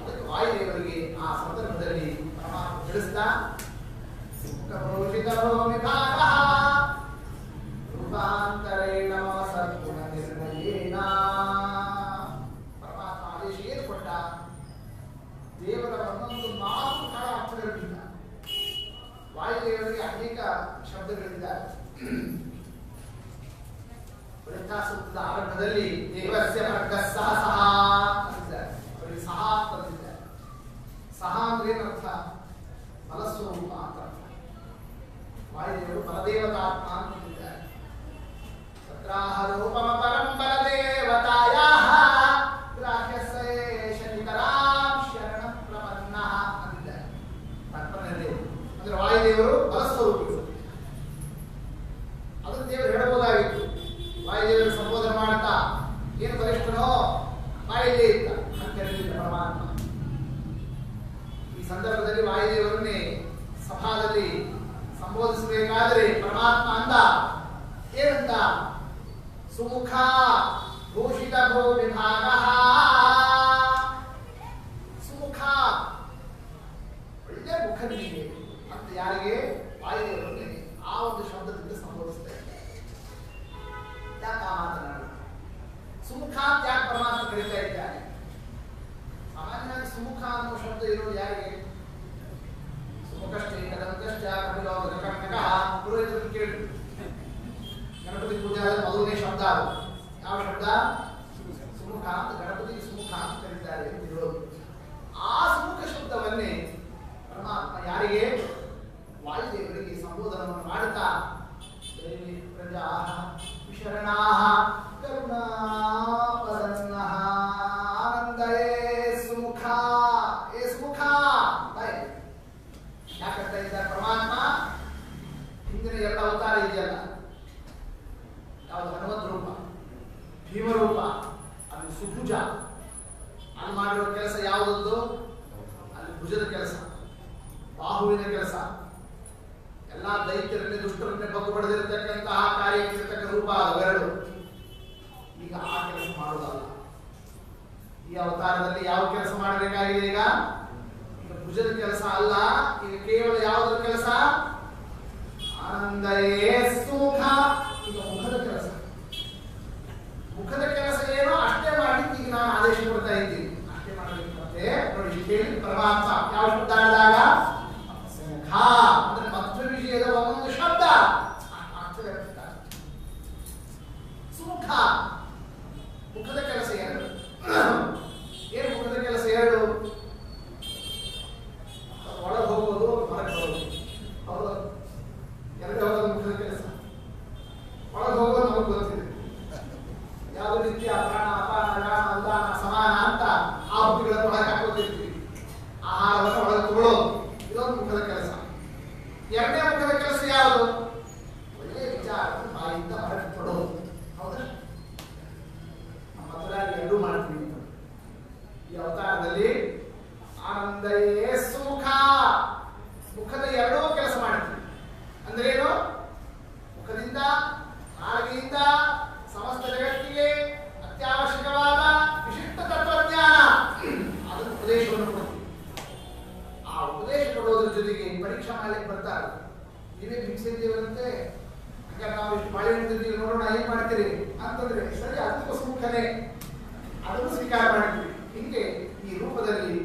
ಅದಕ್ಕೆ ವಾಯುದೇವರಿಗೆ ಆ ಸಂದರ್ಭದಲ್ಲಿ ಪರಮಾತ್ಮ ತಿಳಿಸ್ತಾ ರೂಪಾಂತರೇಣ ಸದ್ಗುಣ ನಿರ್ಣಯೇನ. ಪರಮಾತ್ಮ ಆದೇಶ ಏನು ಕೊಟ್ಟ? ದೇವರ ಒಂದೊಂದು ನಾಲ್ಕು ಕಾಲ ಅರ್ಥಗಳಿಂದ ವಾಯುದೇವರಿಗೆ ಅನೇಕ ಶಬ್ದಗಳಿದ್ದಾರೆ. ವೃತ್ತಾಸೂತ್ರದ ಆರಂಭದಲ್ಲಿ ದೇವಸ್ಯ ವರ್ಗ ಸಹ ಸಹ ಅಂತಿದ್ದಾರೆ, ಅವರಿಗೆ ಸಹ ಅಂತಿದ್ದಾರೆ. ಸಹ ಅಂದ್ರೆ ಏನರ್ಥ? ಬಲಸ್ವರೂಪ ಅಂತ ಅರ್ಥ. ವಾಯುದೇವರು ಬಲದೇವತಾತ್ಮ ಅಂತಿದ್ದಾರೆ. ತತ್ರಾಹ ರೂಪಮ ಪರಂ ಬಲದೇವತಾಯಾಃ ಗ್ರಾಹ್ಯಸ್ಯೇಷ ನಿತರಾಂ ಶರಣಂ ಪ್ರಪನ್ನಃ ಅಂತಿದ್ದಾರೆ. ತಾತ್ಪರ್ಯ ಅಂದ್ರೆ ವಾಯುದೇವರು ಬಲಸ್ವರೂಪಿಗಳು. ಅದನ್ನು ದೇವರು ಹೇಳಬಹುದಾಗಿತ್ತು. ವಾಯುದೇವರು ಸಂಬೋಧನೆ ಮಾಡ್ತಾ ಏನು ಬಲಿಷ್ಠನೋ ಬಾಯಿಲೇ ಇದ್ದ ಅಂತ ಹೇಳಿದ್ದ ಪರಮಾತ್ಮ. ಸಂದರ್ಭದಲ್ಲಿ ವಾಯುದೇವರನ್ನೇ ಸಭಾದಲ್ಲಿ ಸಂಬೋಧಿಸಬೇಕಾದರೆ ಪರಮಾತ್ಮ ಅಂದ ಏನಂತ ಸುಮುಖ ಭೂಷಿತ ಭೋ ವಿಭಾಗ ಸುಮುಖ ಒಳ್ಳೆ ಮುಖ ನಿನಗೆ ಅಂತ ಯಾರಿಗೆ ವಾಯುದೇವರನ್ನೇ ಆ ಒಂದು ಶಬ್ದದಿಂದ ಸಂಬೋಧಿಸ್ತಾ ಇದ್ದಾರೆ. ಯಾಕೆ ಆ ಮಾತನಾಡುದು ಸುಮುಖ ಅಂತ ಯಾಕೆ ಪರಮಾತ್ಮ ಕರೀತಾ ಇದ್ದಾನೆ? ಸಾಮಾನ್ಯವಾಗಿ ಸುಮುಖ ಅನ್ನೋ ಶಬ್ದ ಇರೋದು ಯಾರಿಗೆ? ಸುಮುಖಷ್ಟೇ ಕದಂತಶ್ಚ ಕಪಿಲೋ ಗಜಕರ್ಣಕ ಪುರೋಹಿತರನ್ನು ಕೇಳಿ ಗಣಪತಿ ಪೂಜೆ ಮೊದಲನೇ ಶಬ್ದ ಅದು ಯಾವ ಶಬ್ದ? ಸುಮುಖ ಅಂತ. ಗಣಪತಿ ಸುಮುಖ ಅಂತ ಕರೀತಾರೆ ಅಂತ ಇರೋದು. ಆ ಸುಮುಖ ಶಬ್ದವನ್ನೇ ಪರಮಾತ್ಮ ಯಾರಿಗೆ? ವಾಯುದೇವರಿಗೆ ಸಂಬೋಧನವನ್ನು ಮಾಡುತ್ತಾ ದೇವಿ ಪ್ರಜಾ ವಿಶರಣಾ ಕರುಣಾಪರನ್ನ ಆನಂದಯೇ ಸುಮುಖ ಏ ಸುಮುಖ ಯಾಕಂತ ಇದ್ದಾರೆ ಪರಮಾತ್ಮ? ಹಿಂದಿನ ಎರಡು ಅವತಾರ ಇದೆಯಲ್ಲ, ಯಾವುದು ಹನುಮತ್ ರೂಪ, ಭೀಮ ರೂಪ, ಅದು ಸುಭುಜ. ಅಲ್ಲಿ ಮಾಡಿರೋ ಕೆಲಸ ಯಾವುದೊಂದು? ಅಲ್ಲಿ ಭುಜದ ಕೆಲಸ, ಬಾಹುವಿನ ಕೆಲಸ, ಎಲ್ಲಾ ದೈತ್ಯರನ್ನೇ ದುಷ್ಟರನ್ನೇ ಬಗ್ಗು ಪಡೆದಿರತಕ್ಕಂತಹ ಕಾರ್ಯಕ್ಕಿರತಕ್ಕ ರೂಪ ಅವೆರಡು. ಈಗ ಆ ಕೆಲಸ ಮಾಡುವುದಲ್ಲ. ಈ ಅವತಾರದಲ್ಲಿ ಯಾವ ಕೆಲಸ ಮಾಡಬೇಕಾಗಿದೆ? ಈಗ ಭುಜದ ಕೆಲಸ ಅಲ್ಲ, ಈಗ ಕೇವಲ ಯಾವುದರ ಕೆಲಸ? ಆನಂದಯೇ ಸುಖ. ಈಗ ಮುಖದ ಕೆಲಸ. ಮುಖದ ಕೆಲಸ ಏನೋ ಅಷ್ಟೇ ಮಾಡಲಿಕ್ಕೆ ಈಗ ನಾನು ಆದೇಶ ಕೊಡ್ತಾ ಇದ್ದೀನಿ. ಅಷ್ಟೇ ಮಾಡಲಿಕ್ಕೆ ಮತ್ತೆ ನೋಡಿ ಕೇಳಿ ಪರಮಾತ್ಮ ಯಾವ ಶಬ್ದ ಆದಾಗ ಸುಖ ಅಂದ್ರೆ ಮಧ್ವ ವಿಷಯದ ಒಂದೊಂದು ಶಬ್ದ ಸುಖ. ಮುಖದ ಕೆಲಸ ಎರಡು. ಏನು ಮುಖದ ಕೆಲಸ ಎರಡು? ಒಳಗೆ ಹೋಗೋದು, ಹೊರಗೆ ಬರೋದು. ಹೌದು, ಎರಡು ಹೋಗೋದು ಮುಖದ ಕೆಲಸ. ಒಳಗೆ ಹೋಗೋದು ನಮಗೆ ಗೊತ್ತಿದೆ. ಯಾವುದು ನಿತ್ಯ ಪ್ರಾಣ ಅಪಾನ ಗಾನ ಉದಾನ ಸಮಾನ ಅಂತ ಆಹುತಿಗಳನ್ನು ಒಳಗೆ ಹಾಕೋತಿರ್ತೀವಿ. ಆಹಾರವನ್ನು ಒಳಗೆ ತಗೊಳ್ಳೋದು ಇದೊಂದು ಮುಖದ ಕೆಲಸ. ಎರಡನೇ ಮುಖದ ಕೆಲಸ ಯಾವುದು? ಒಳ್ಳೆಯ ವಿಚಾರ ಬಾಯಿಂದ ಹೊರಗೆ ಕೊಡೋದು. ಹೌದಾ? ನಮ್ಮ ಹತ್ರ ಎರಡೂ ಮಾಡ್ತೀವಿ. ಈ ಅವತಾರದಲ್ಲಿ ಆನಂದಯೇ ಸುಖ, ಮುಖದ ಎರಡೂ ಕೆಲಸ ಮಾಡ್ತೀವಿ. ಅಂದ್ರೆ ಏನು? ಮುಖದಿಂದ ನಾಲಿಗೆಯಿಂದ ಸಮಸ್ತ ಜಗತ್ತಿಗೆ ಅತ್ಯವಶ್ಯಕವಾದ ವಿಶಿಷ್ಟ ತತ್ವಜ್ಞಾನ ಅದನ್ನು ಉಪದೇಶವನ್ನು ಕೊಡ್ತೀವಿ. ಆ ಉಪದೇಶ ಕೊಡೋದ್ರ ಜೊತೆಗೆ ಪರೀಕ್ಷಾ ಮಾಡ್ಲಿಕ್ಕೆ ಬರ್ತಾರೆ. ನೀವೇ ಭಿಕ್ಷೆ ಇದ್ದೀವಂತೆ, ಹಾಗಾದ್ರೆ ನಾವು ಇಷ್ಟು ಬಾಳೆ ಇರ್ತೀವಿ ನೋಡೋಣ ಏನ್ ಮಾಡ್ತೀರಿ ಅಂತಂದ್ರೆ ಸರಿ ಅದಕ್ಕೂ ಸುಖನೇ, ಅದನ್ನು ಸ್ವೀಕಾರ ಮಾಡ್ತೀವಿ. ಹೀಗೆ ಈ ರೂಪದಲ್ಲಿ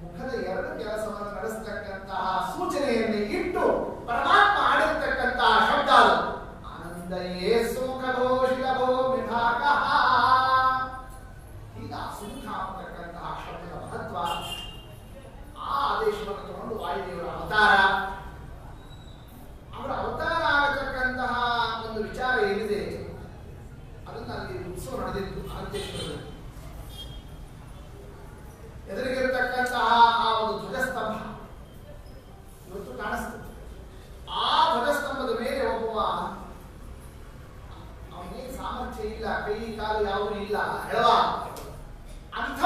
ಮುಖದ ಎರಡು ಕೆಲಸವನ್ನು ನಡೆಸತಕ್ಕಂತಹ ಸೂಚನೆಯನ್ನು ಇಟ್ಟು ಪರಮಾತ್ಮ ಆಡಿರ್ತಕ್ಕಂತಹ ಶಬ್ದ ಅದು ಆನಂದಯೇ ಸುಖದೋಷಿಲಭೋ ವಿಭಾಗ. ಈಗ ಸುಖ ಅಂತಕ್ಕಂತಹ ಶಬ್ದದ ಮಹತ್ವ, ಆ ಆದೇಶವನ್ನು ತಗೊಂಡು ವಾಯುದೇವರ ಅವತಾರ, ಅವರ ಅವತಾರ ಆಗತಕ್ಕಂತಹ ಒಂದು ವಿಚಾರ ಏನಿದೆ ಅದನ್ನು ಅಲ್ಲಿ ಉತ್ಸವ ನಡೆದಿತ್ತು ಅನಂತೇಶ್ವರದಲ್ಲಿ. ಎದುರಿಗಿರತಕ್ಕಂತಹ ಆ ಒಂದು ಧ್ವಜಸ್ತಂಭ ಇವತ್ತು ಕಾಣಿಸ್ತದೆ. ಆ ಧ್ವಜಸ್ತಂಭದ ಮೇಲೆ ಒಬ್ಬ ಅವನಿಗೆ ಸಾಮರ್ಥ್ಯ ಇಲ್ಲ, ಕೈ ಕಾಲು ಯಾವುದೂ ಇಲ್ಲ, ಹೆಳವ ಅಂಥ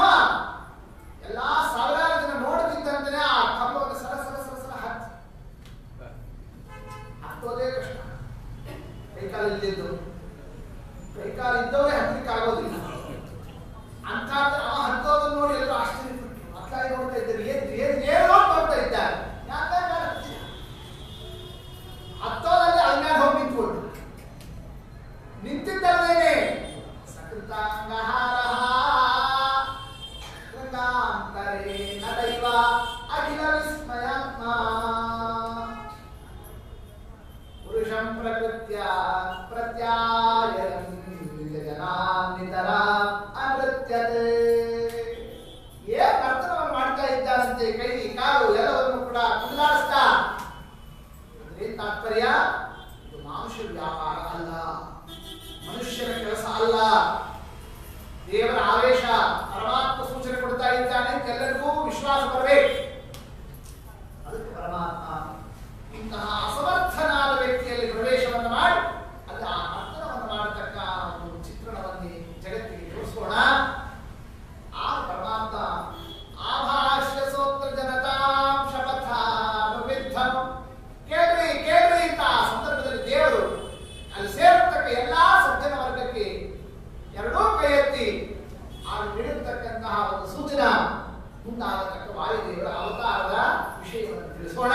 ಎಲ್ಲಾ ಸಾವಿರಾರು ಜನ ನೋಡುತ್ತಿದ್ದಂತೆ ಆ ಕಂಬವನ್ನು ಸರ ಸರ ಸರ ಸರ ಹತ್ತೋದೇ ಕಷ್ಟ. ಕೈಕಾಲು ಇಲ್ಲಿದ್ದು, ಕೈಕಾಲು ಇದ್ದವರೇ ಹತ್ತಲಿಕ್ಕೆ ಆಗೋದಿಲ್ಲ. ಅಂತ ಹತ್ತೋದನ್ನು ನೋಡಿ ಎಲ್ಲರೂ ಆಶ್ಚರ್ಯಪಟ್ಟು ಮಕ್ಕಳಾಗಿ ನೋಡ್ತಾ ಇದ್ದಾರೆ. ಏನೋ ನೋಡ್ತಾ ಇದ್ದಾರೆ. ಹತ್ತೋದಲ್ಲಿ ಅಲ್ಲಿ ಹೋಗಿ ನಿಂತ್ಕೊಂಡು ನಿಂತಿದ್ದಲ್ಲೇನೆ ಸಕೃತಾಂಗಹಾರ ರಂಗಾಂತರೇ ನದೈವ ಅಖಿಲ ವಿಸ್ಮಯಾತ್ಮ ಪುರುಷಂ ಪ್ರಕೃತ್ಯ ಪ್ರತ್ಯಾಯಂ ಜನಾನ್ನಿತರ ಅನೃತ್ಯತೆ. ಏನ್ ನರ್ತನವನ್ನು ಮಾಡ್ತಾ ಇದ್ದಾರಂತೆ, ಕೈ ಕಾಲು ಎಲ್ಲವನ್ನು ಕೂಡ ಕುಳ್ಳಾಡಿಸ್ತಾ. ಅದೇನ್ ತಾತ್ಪರ್ಯ? ಇದು ಮಾನುಷ ವ್ಯಾಪಾರ ಅಲ್ಲ, ಮನುಷ್ಯನ ಕೆಲಸ ಅಲ್ಲ. ದೇವರ ಆವೇಶ, ಪರಮಾತ್ಮ ಸೂಚನೆ ಕೊಡ್ತಾ ಇದ್ದಾನೆ ಅಂತ ಎಲ್ಲರಿಗೂ ವಿಶ್ವಾಸ ಬರಬೇಕು. ಅದಕ್ಕೆ ಪರಮಾತ್ಮ ಇಂತಹ ಅಸಮರ್ಥನಾದ ವ್ಯಕ್ತಿಯಲ್ಲಿ ಪ್ರವೇಶವನ್ನು ಮಾಡಿ ಅಲ್ಲಿ ಆ ನರ್ತನವನ್ನು ಮಾಡತಕ್ಕ ಒಂದು ಚಿತ್ರಣವನ್ನೇ ಜಗತ್ತಿಗೆ ತೋರಿಸೋಣ. ಆ ಪರಮಾತ್ಮ ಆಭಾಷ್ಯ ಸೋತ್ರ ಜನತಾ ಮುಂದಾಗತಕ್ಕ ವಾಯುದೇವರ ಅವತಾರದ ವಿಷಯವನ್ನು ತಿಳಿಸೋಣ.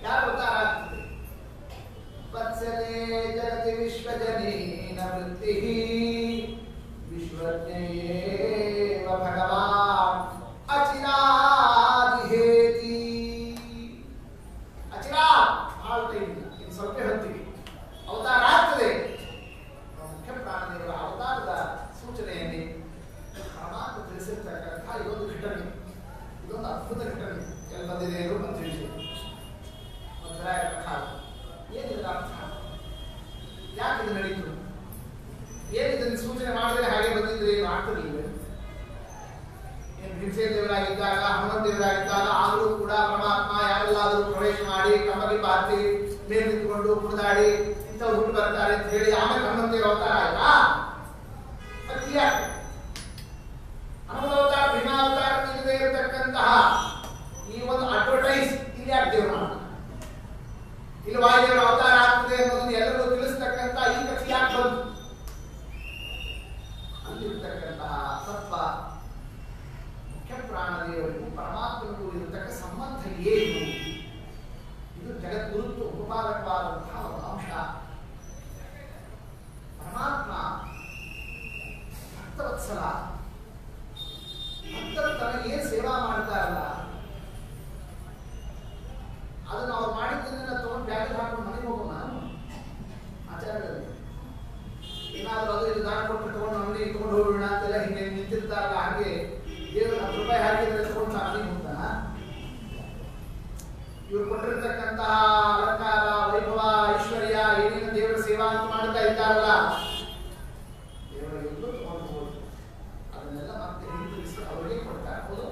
ಯಾರು ಅವತಾರ ಆಗ್ತದೆ? ವತ್ಸಲೆ ಜಗತಿ ವಿಶ್ವಜನೇನ ವೃತ್ತಿ ವಿಶ್ವಜ್ಞೇವ ಭಗವಾನ್ ಅಚಿರಾದಿಹೇತಿ. ಅಚಿರಾ ಬಹಳ ಟೈಮ್ ಇಲ್ಲ, ಇನ್ನು ಸ್ವಲ್ಪ ಹೊತ್ತಿಗೆ ಅವತಾರ ಆಗ್ತದೆ. ಮುಖ್ಯ ಪ್ರಾಣದೇವರ ಅವತಾರದ ಸೂಚನೆಯಲ್ಲಿ ಪರಮಾತ್ಮ ತಿಳಿಸಿರ್ತಕ್ಕಂಥ ಇದೊಂದು ಘಟನೆ, ಇದೊಂದು ಅದ್ಭುತ ಘಟನೆ. ಎಲ್ಲಿ ಬಂದಿದೆ ಎಂದು ಅಂತ ತಿಳಿಸಿ ಒಂಥರ ಕಥಾ. ಏನಿದ್ರ ಅರ್ಥ? ಯಾಕೆ ಇದು ನಡೀತು? ಏನಿದನ್ನು ಸೂಚನೆ ಮಾಡಿದ್ರೆ ಹಾಗೆ ಬಂದಿದ್ರೆ ಏನು ಆಗ್ತಿರ್ಲಿಲ್ಲ? ಏನು ಭಿಕ್ಷೆ ದೇವರಾಗಿದ್ದಾಗ, ಹನುಮಂತ ದೇವರಾಗಿದ್ದಾಗ ಆಗಲೂ ಕೂಡ ಪರಮಾತ್ಮ ಯಾರೆಲ್ಲಾದರೂ ಪ್ರವೇಶ ಮಾಡಿ ಕಮಲಿ ಪಾರ್ತಿ ಮೇಲೆ ನಿಂತ್ಕೊಂಡು ಕುಣಿದಾಡಿ ಇಂಥವ್ರು ಹುಟ್ಟು ಬರ್ತಾರೆ ಅಂತ ಹೇಳಿ ಆಮೇಲೆ ಹನುಮಂತ ದೇವರ ಅವತಾರ ಆಯ್ತಾ? ಮತ್ತೆ ಯಾಕೆ ಹನುಮಂತ ಅವತಾರ ಭೀಮಾವತಾರ ಇಲ್ಲದೆ ಇರತಕ್ಕಂತಹ ಈ ಒಂದು ಅಡ್ವರ್ಟೈಸ್ ಇಲ್ಲಿ ಯಾಕೆ ದೇವರು ಮಾಡ್ತಾರೆ? ಇಲ್ಲಿ ವಾಯುದೇವರ ಅವತಾರ ಆಗ್ತದೆ ಅನ್ನೋದನ್ನು ಎಲ್ಲರಿಗೂ ತಿಳಿಸ್ತಕ್ಕಂಥ ಈ ಕಥೆ ಯಾಕೆ ಬಂತು? ಅಲ್ಲಿರ್ತಕ್ಕಂತಹ ಸತ್ವ ಮುಖ್ಯ ಪ್ರಾಣದೇವರಿಗೂ ಪರಮಾತ್ಮನಿಗೂ ಇರತಕ್ಕ ಸಂಬಂಧ ಏನು? ಇದು ಜಗದ್ಗುರುತ್ವ ಉಪಪಾದಕವಾದಂತಹ ಒಂದು ಅಂಶ. ಪರಮಾತ್ಮ ಭಕ್ತವತ್ಸಲ, ಭಕ್ತರು ತನಗೆ ಏನು ಸೇವಾ ಮಾಡ್ತಾರಲ್ಲ ಅದನ್ನು ಅವ್ರು ಮಾಡಿದ್ದನ್ನೆಲ್ಲ ತಗೊಂಡು ಬ್ಯಾಗ್ ಹಾಕೊಂಡು ಮನೆಗೆ ಹೋಗೋಣ. ಆಚಾರ್ಯರಲ್ಲಿ ಏನಾದರೂ ಅದು ಇದು ದಾನ ಕೊಟ್ಟು ತಗೊಂಡು ಮನೆಗೆ ಇಟ್ಕೊಂಡು ಹೋಗೋಣ ಅಂತೆಲ್ಲ ಹಿಂಗೆ ನಿಂತಿರ್ತಾರಲ್ಲ, ಹಾಗೆ ದೇವರು 10 ರೂಪಾಯಿ ಹಾಕಿದ್ರೆ ತಗೊಂಡು ಮನೆಗೆ ಹೋಗ್ತಾನ? ಇವ್ರು ಕೊಟ್ಟಿರ್ತಕ್ಕಂತಹ ಅಲಂಕಾರ, ವೈಭವ, ಐಶ್ವರ್ಯ ಏನೇನು ದೇವರ ಸೇವಾ ಅಂತ ಮಾಡ್ತಾ ಇದ್ದಾರಲ್ಲ, ದೇವರ ಎಲ್ಲೂ ತಗೊಂಡು ಹೋಗಿ ಅದನ್ನೆಲ್ಲ ಮತ್ತೆ ಹಿಂತಿರುಗಿಸಿ ಅವರಿಗೆ ಕೊಡ್ತಾರೆ. ಹೌದು,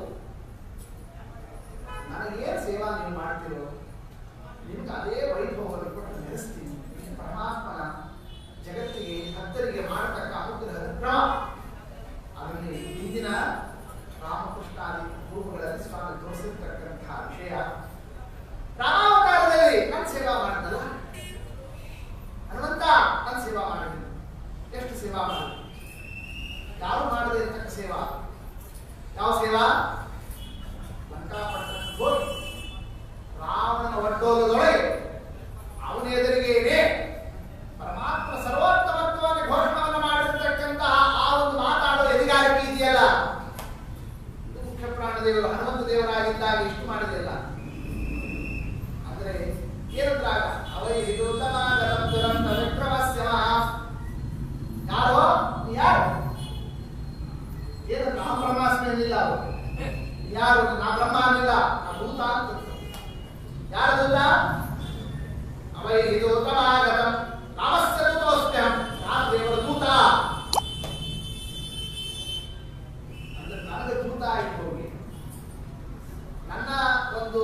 ನನಗೇನು ಸೇವಾ ನೀವು ಮಾಡ್ತೀರೋ ನಿಮ್ಗೆ ಅದೇ ವೈಭವವನ್ನು ಕೊಟ್ಟು ನಡೆಸ್ತೀನಿ. ಪರಮಾತ್ಮನ ಜಗತ್ತಿಗೆ ಭಕ್ತರಿಗೆ ಮಾಡತಕ್ಕ ಅನುಗ್ರಹದ ಕ್ರಮ. ಅದರಲ್ಲಿ ಹಿಂದಿನ ರಾಮಕೃಷ್ಣಾದಿ ರೂಪಗಳಲ್ಲಿ ಸ್ವಾಮಿ ತೋರಿಸಿರ್ತಕ್ಕಂತಹ ವಿಷಯ. ರಾಮಾವತಾರದಲ್ಲಿ ನನ್ನ ಸೇವಾ ಮಾಡಿದಲ್ಲ ಹನುಮಂತ, ನನ್ನ ಸೇವಾ ಮಾಡಿದ್ದೀನಿ. ಎಷ್ಟು ಸೇವಾ ಮಾಡಿದ? ಯಾರು ಮಾಡದೇ ಇರತಕ್ಕ ಸೇವಾ. ಯಾವ ಸೇವಾ? ಲಂಕಾಪಟ್ಟಣಕ್ಕೆ ಹೋಗಿ ರಾವಣನ ಒಡ್ಡೋಲದೊಳಗೆ ಅವನ ಎದುರಿಗೇನೆ ಪರಮಾತ್ಮ ಸರ್ವೋತ್ತಮತ್ವವನ್ನು ಘೋಷಣೆಯನ್ನು ಮಾಡಿರ್ತಕ್ಕಂತಹ ಆ ಒಂದು ಮಾತಾಡೋ ಎದಿಗಾರಿಕೆ ಇದೆಯಲ್ಲ, ಇದು ಮುಖ್ಯ ಪ್ರಾಣದೇವರು ಹನುಮಂತ ದೇವರಾಗಿದ್ದಾಗ ಇಷ್ಟು ಮಾಡಿದೆಯಲ್ಲ. ಅಂದ್ರೆ ಏನಂದ್ರಾಗ ಅವೈ ದುರಂತ ವಿಕ್ರಮಸ್ಯ ಯಾರೋ ಯಾರು ಏನಂದ್ರೆ ನಾ ಬ್ರಹ್ಮಾಸ್ಮಿ ಅನ್ನಿಲ್ಲ. ಅವರು ಯಾರು? ನಾ ಬ್ರಹ್ಮ ಅನ್ನಿಲ್ಲ, ನಾ ಭೂತ ಅಂತ. ಯಾರು ದೂತ? ಅವೈ ದೂತಮಾಗತಂ ರಾಮಸ್ಯ ದೂತೋಸ್ಮ್ಯಹಂ, ನಾನು ದೇವರ ದೂತ. ಅಂದ್ರೆ ನನಗೆ ದೂತ ಆಯ್ತು ಹೋಗಿ ನನ್ನ ಒಂದು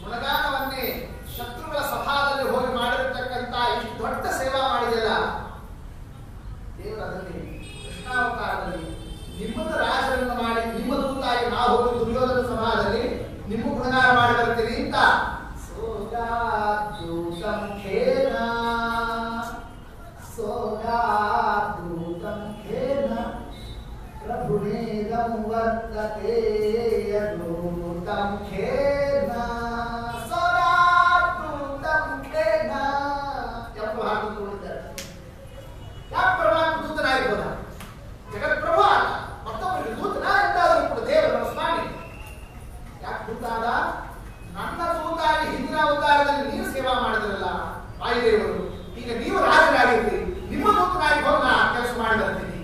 ಗುಣಗಾನವನ್ನೇ ಶತ್ರುಗಳ ಸಭಾದಲ್ಲಿ ಹೋಗಿ ಮಾಡಿರತಕ್ಕಂತ ಇಷ್ಟು ದೊಡ್ಡ ಸೇವಾ ಮಾಡಿದೆಯಲ್ಲ ದೇವರು. ಅದರಲ್ಲಿ ಕೃಷ್ಣಾವತಾರದಲ್ಲಿ ನಿಮ್ಮನ್ನು ರಾಜರನ್ನು ಮಾಡಿ ನಿಮ್ಮ ದೂತಾಗಿ ನಾವು ಹೋಗಿ ದುರ್ಯೋಧನ ಸಭಾದಲ್ಲಿ ನಿಮ್ಮ ಗುಣಗಾನ ಮಾಡಿ ಬರ್ತೀವಿ ಅಂತ. ಸೋಗಾದೂತಂ ಖೇನ ಸೋಗಾದೂತಂ ಖೇನ ಪ್ರಭುನೇದಂ ವರ್ತತೆ ಯದೂತಂ ಖೇನ ಸೋಗಾದೂತಂ ಖೇನ. ಯಾಕೆ ಹಾಗೆ ನೋಡಿದ್ದಾರೆ? ಯಾಕೆ ಪರಮಾತ್ಮ ದೂತನಾಗಿರ್ಬೋದ? ಜಗತ್ಪ್ರಭು ಆದ, ಮತ್ತೊಬ್ಬರಿಗೆ ದೂತನ ಎಂದಾದರೂ ಕೂಡ ದೇವರು ನಮ್ಮ ಸ್ವಾಮಿ. ಯಾಕೆ ದೂತ ಆದ? ನನ್ನ ದೂತಾಗಿ ಹಿಂದಿನ ಅವತಾರದಲ್ಲಿ ನೀವು ಸೇವಾ ಮಾಡಿದ್ರಲ್ಲ ವಾಯುದೇವರು, ಈಗ ನೀವು ರಾಜರಾಗಿರ್ತೀರಿ, ನಿಮ್ಮ ದೂತನಾಗಿ ಹೋಗಿ ನಾ ಕೆಲಸ ಮಾಡಿ ಬರ್ತೀನಿ.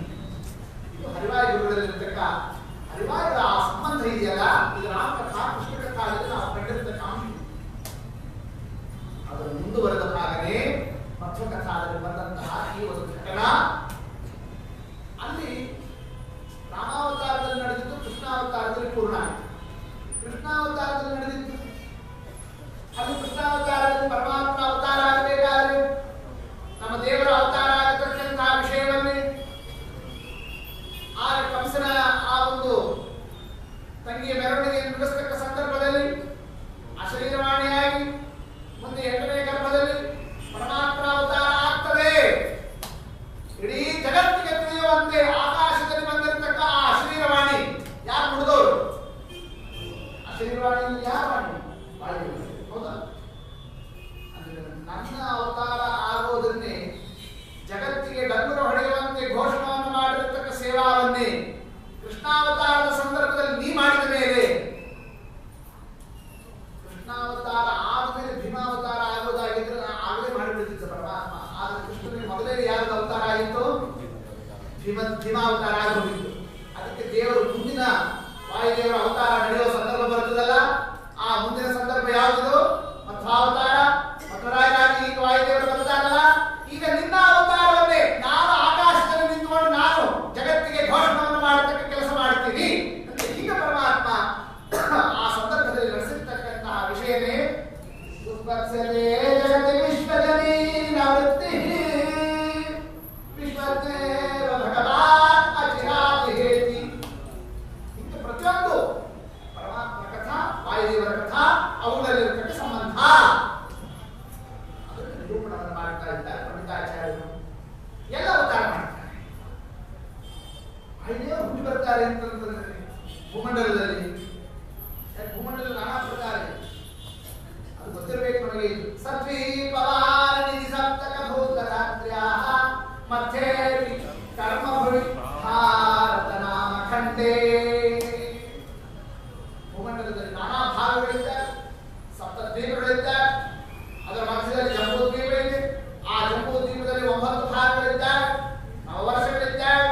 ಇದು ಹರಿವಾಯು ಗುರುಗಳಲ್ಲಿರ್ತಕ್ಕ ಹರಿವಾಯುಗಳ ಆ ಸಂಬಂಧ ಇದೆಯಲ್ಲ, ಇದು ರಾಮಕಥಾ ಕೃಷ್ಣ ಕಥಾದಲ್ಲಿ ನಾವು ಕಂಡಿರ್ತಕ್ಕ ಅಂಶ. ಅದರ ಮುಂದುವರೆದ ಭಾಗನೇ ಮಧ್ವಕಥಾದಲ್ಲಿ ಬಂದಂತಹ ಈ ಒಂದು ಘಟನಾ. ಅಲ್ಲಿ ರಾಮಾವತಾರದಲ್ಲಿ ನಡೆದಿದ್ದು ಕೃಷ್ಣಾವತಾರದಲ್ಲಿ ಪೂರ್ಣ ಆಯಿತು. ಕೃಷ್ಣಾವತಾರದಲ್ಲಿ ನಡೆದಿದ್ದು ಅಲ್ಲಿ ಕೃಷ್ಣಾವತಾರದಲ್ಲಿ ಪರಮಾತ್ಮ ಅವತಾರ ಆಗಬೇಕಾದ್ರೆ ನಮ್ಮ ದೇವರ ಅವತಾರ ಆಗತಕ್ಕಂತಹ ವಿಷಯವನ್ನೇ ಆ ಕಂಸನ ಆ ಒಂದು ತಂಗಿಯ ಮೆರವಣಿಗೆಯನ್ನು ನಡೆಸತಕ್ಕ ಸಂದರ್ಭದಲ್ಲಿ ಅಶರೀರವಾಣಿಯಾಗಿ ಮುಂದೆ 8ನೇ ಗರ್ಭದಲ್ಲಿ ಪರಮಾತ್ಮ ಅವತಾರ ಆಗ್ತದೆ. ಇಡೀ ಜಗತ್ತಿಗೆ ತಿಳಿಯುವಂತೆ ಆಕಾಶದಲ್ಲಿ ಬಂದಿರತಕ್ಕ ಆ ಅಶರೀರವಾಣಿ ಯಾರು ನುಡಿದವರು? ವಾಯುದೇವರ ಅವತಾರ ನಡೆಯುವ ಸಂದರ್ಭ ಬರುತ್ತದಲ್ಲ, ಆ ಮುಂದಿನ ಸಂದರ್ಭ ಯಾವುದು? ಮಧ್ವಾವತಾರ. ಮಧ್ವರಾಯರಾಗಿ ಈಗ ವಾಯುದೇವರು ಬರ್ತಾರಲ್ಲ, ಈಗ ನಿನ್ನ ಅವತಾರವನ್ನೇ ನಾನು ಆಕಾಶದಲ್ಲಿ ನಿಂತುಕೊಂಡು ನಾನು ಜಗತ್ತಿಗೆ ಘೋಷಣೆಯನ್ನು ಮಾಡತಕ್ಕ ಕೆಲಸ ಮಾಡ್ತೀನಿ ಅಂತ ಈಗ ಪರಮಾತ್ಮ ಆ ಸಂದರ್ಭದಲ್ಲಿ ನಡೆಸಿರ್ತಕ್ಕಂತಹ ವಿಷಯನೇ ಉತ್ಪತ್ಸತೆ ಜಗತಿ ವಿಶ್ವಜನಿ ನವೃತ್ತಿ ವಿಶ್ವದೇವ ಭಗವಾನ್ ಅಚಿರಾತಿ ಹೇತಿ. ಇಂಥ ಪ್ರತಿಯೊಂದು ಪರಮಾತ್ಮ ಕಥಾ, ವಾಯುದೇವರ ಕಥಾ, ಅವುಗಳಲ್ಲಿರತಕ್ಕ ಸಂಬಂಧ ಅದನ್ನು ನಿರೂಪಣವನ್ನು ಮಾಡ್ತಾ ಇದ್ದಾರೆ ಪಂಡಿತಾಚಾರ್ಯರು. ಎಲ್ಲ ಅವತಾರ ಮಾಡ್ತಾರೆ. ವಾಯುದೇವರು ಹುಟ್ಟಿ ಬರ್ತಾರೆ ಅಂತಂದ್ರೆ ಭೂಮಂಡಲದಲ್ಲಿ, ಭೂಮಂಡಲ ನಾನಾ ಪ್ರಕಾರ ಅದು ಗೊತ್ತಿರಬೇಕು ನಮಗೆ. ಸತ್ವೀ ಪವಾರ ನಿಧಿ ಸಪ್ತಕ ಭೂತರಾತ್ರ್ಯಾಃ ಮಧ್ಯೆ ಕರ್ಮಭುವಿ ಭಾರತ ನಾಮ ಖಂಡೇ. ಭೂಮಂಡಲದಲ್ಲಿ ನಾನಾ ಭಾಗಗಳಿದ್ದಾರೆ, ಸಪ್ತ ದ್ವೀಪಗಳಿದ್ದಾರೆ. ಅದರ ಮಧ್ಯದಲ್ಲಿ ಜಂಬೂದ್ವೀಪ ಇದೆ. ಆ ಜಂಬೂದ್ವೀಪದಲ್ಲಿ 9 ಭಾಗಗಳಿದ್ದಾರೆ, ನವವರ್ಷಗಳಿದ್ದಾರೆ.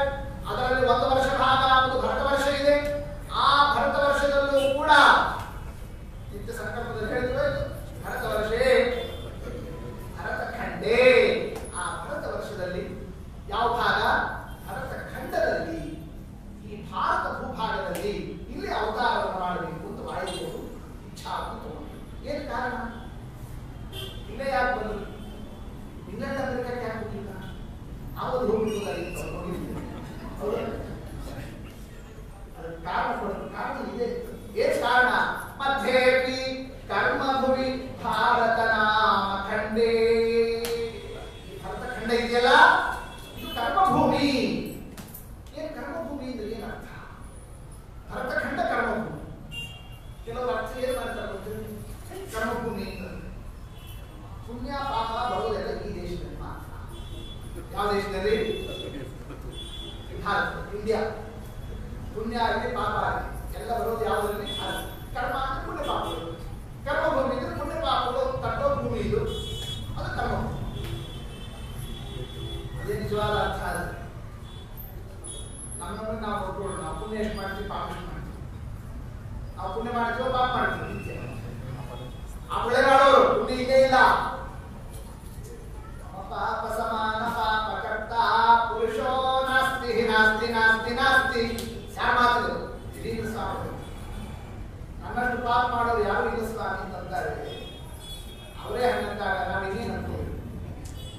ಅದರಲ್ಲಿ 1 ವರ್ಷ ಭಾಗ ಒಂದು ಭರತ ವರ್ಷ ಇದೆ. ಆ ಭರತ ವರ್ಷದಲ್ಲೂ ಕೂಡ ನಿತ್ಯ ಸಂಕಲ್ಪದಲ್ಲಿ ಹೇಳಿದ್ವಿ, ಭರತ ವರ್ಷೇ ಭರತ ಖಂಡೇ. ಆ ಭರತ ವರ್ಷದಲ್ಲಿ ಯಾವ ಭಾಗ? ಭರತ ಖಂಡದಲ್ಲಿ, ಈ ಭಾರತ ಭೂಭಾಗದಲ್ಲಿ ಇಲ್ಲಿ ಅವತಾರವನ್ನು ಮಾಡಬೇಕು ಅಂತ ವಾಯುದೇವರು ಇಚ್ಛಾ ತಗೊಂಡು. ಏನು ಕಾರಣ? ಇಲ್ಲೇ ಯಾಕೆ ಬಂದರು? ಇಂಗ್ಲೆಂಡ್ ಅಮೆರಿಕಕ್ಕೆ ಯಾಕೆ ಹೋಗಿಲ್ಲ? ನಾವು ಹೋಗಿರ್ಬೋದಾಗಿತ್ತು, ಹೋಗಿರ್ತೀವಿ. ಅದಕ್ಕೆ ಕಾರಣ ಇದೆ. ಏನು ಕಾರಣ? ಮಧ್ಯೇಪಿ ಕರ್ಮಭುವಿ ಭಾರತ ನಾಮ ಖಂಡೇ. ಭರತ ಖಂಡ ಇದೆಯಲ್ಲ, ಇದು ಕರ್ಮಭೂಮಿ. ಏನು ಕರ್ಮಭೂಮಿ ಅಂದ್ರೆ ಏನರ್ಥ? ಭರತ ಖಂಡ ಕರ್ಮಭೂಮಿ. ಕೆಲವರು ಅರ್ಥ ಏನು ಮಾಡ್ತಾರೆ? ಕರ್ಮಭೂಮಿ ಅಂತಂದ್ರೆ ಪುಣ್ಯ ಪಾಪ ಬರೋದೆಲ್ಲ ಈ ದೇಶದಲ್ಲಿ ಮಾತ್ರ. ಯಾವ ದೇಶದಲ್ಲಿ? ಭಾರತ, ಇಂಡಿಯಾ. ಪುಣ್ಯ ಆಗಲಿ ಪಾಪ ಆಗಲಿ ಎಲ್ಲ ಬರೋದು ಯಾವುದರಲ್ಲಿ? ಕರ್ಮ ಅಂದ್ರೆ ಪುಣ್ಯ ಪಾಪಗಳು. ಕರ್ಮಭೂಮಿ ಅಂದ್ರೆ ಪುಣ್ಯ ಪಾಪಗಳು ತಟ್ಟೋ ಭೂಮಿ ಇದು, ಅದು ಕರ್ಮಭೂಮಿ. ಅದೇ ನಿಜವಾದ ಅರ್ಥ. ಅದು ನಮ್ಮನ್ನು ನಾವು ನೋಡ್ಕೊಳ್ಳೋಣ. ನಾವು ಪುಣ್ಯ ಎಷ್ಟು ಮಾಡ್ತೀವಿ, ಪಾಪ ಎಷ್ಟು ಮಾಡ್ತೀವಿ. ನಾವು ಪುಣ್ಯ ಮಾಡ್ತೀವೋ ಪಾಪ ಮಾಡ್ತೀವಿ? ಆ ಬೆಳೆ ಮಾಡೋರು ಪುಣ್ಯ ಇಲ್ಲೇ ಇಲ್ಲ. ಪಾಪ ಸಮಾನ ಪಾಪ ಕರ್ತ ಪುರುಷೋ ನಾಸ್ತಿ ನಾಸ್ತಿ ನಾಸ್ತಿ ನಾಸ್ತಿ. ಯಾರು ಮಾತಿದ್ರು? ಶ್ರೀಧರ ಸ್ವಾಮಿ. ನನ್ನಷ್ಟು ಪಾಪ ಮಾಡೋರು ಯಾರು ಇಲ್ಲ ಸ್ವಾಮಿ ಅಂತಾರೆ. ಅವರೇ ಹಣ್ಣಂತಾಗ ನಾವು ಇನ್ನೇನು ಅನ್ಕೋಬೇಕು?